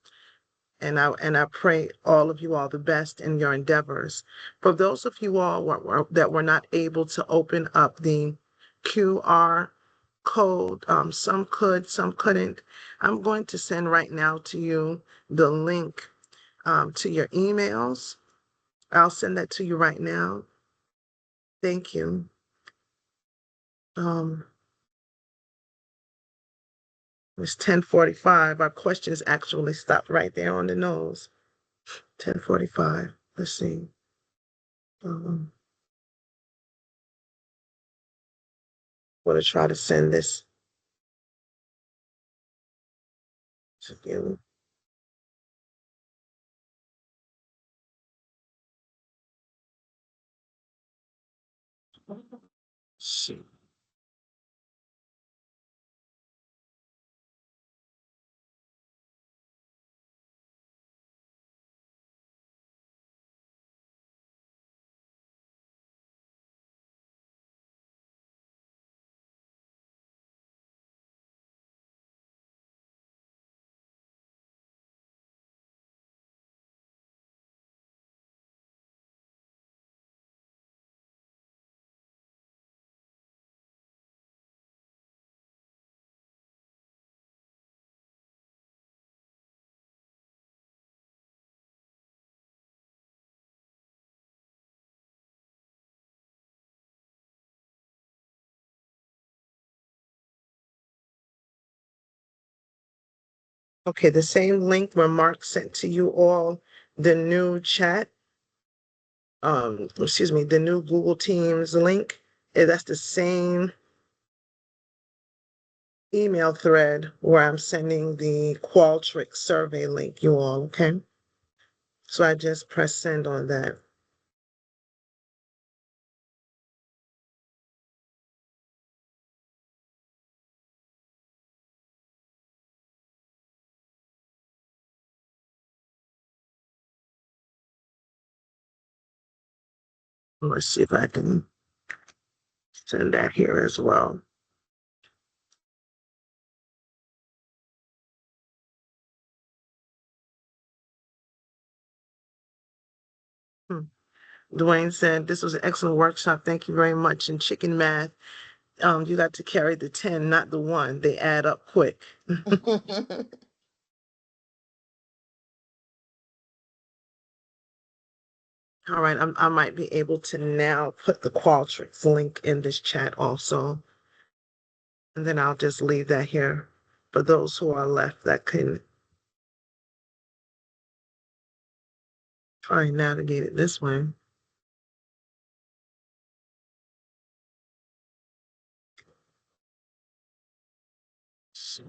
And I pray all of you all the best in your endeavors. For those of you all that were not able to open up the QR code, some could, some couldn't. I'm going to send right now to you the link to your emails. I'll send that to you right now. Thank you. Um, it's 10:45. Our questions actually stopped right there on the nose. 10:45. Let's see. Um, I'm going to try to send this to you. Shoot. Okay, the same link where Mark sent to you all the new chat, excuse me, the new Google Teams link. That's the same email thread where I'm sending the Qualtrics survey link, you all, okay? So I just press send on that. Let's see if I can send that here as well. Hmm. Dwayne said, this was an excellent workshop. Thank you very much. In chicken math, you got to carry the 10, not the one. They add up quick. All right, I might be able to now put the Qualtrics link in this chat also. And then I'll just leave that here for those who are left that can try and navigate it this way. So,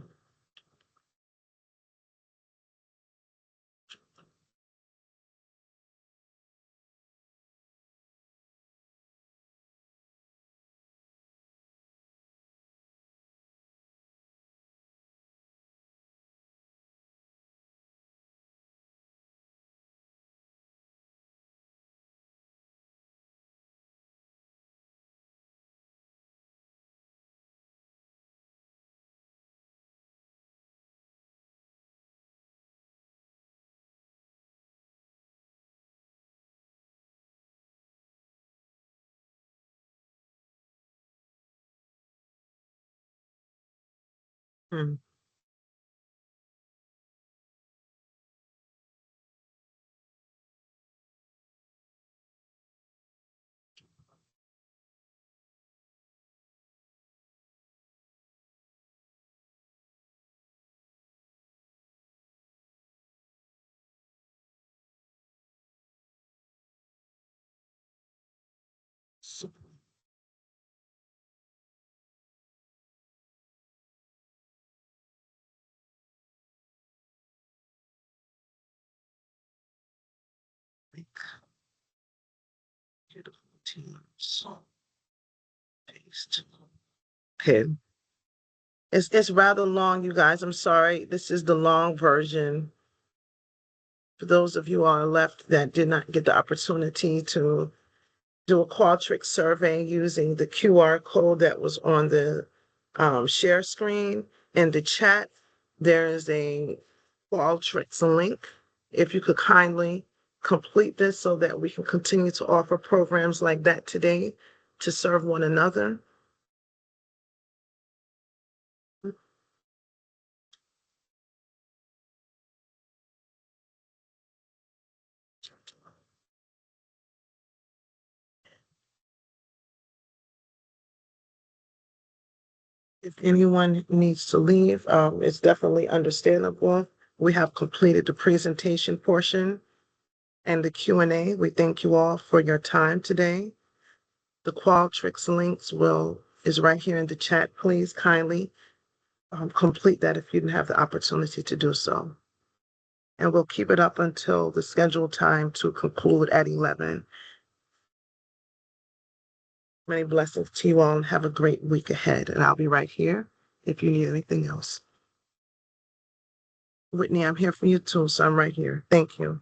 hmm. So, like, beautiful teams. Paste. Okay. It's rather long, you guys. I'm sorry. This is the long version. For those of you who are left that did not get the opportunity to do a Qualtrics survey using the QR code that was on the share screen in the chat, there is a Qualtrics link. If you could kindly complete this so that we can continue to offer programs like that today to serve one another. If anyone needs to leave, it's definitely understandable. We have completed the presentation portion and the Q&A. We thank you all for your time today. The Qualtrics links is right here in the chat. Please kindly complete that if you didn't have the opportunity to do so. And we'll keep it up until the scheduled time to conclude at 11. Many blessings to you all and have a great week ahead. And I'll be right here if you need anything else. Whitney, I'm here for you too, so I'm right here. Thank you.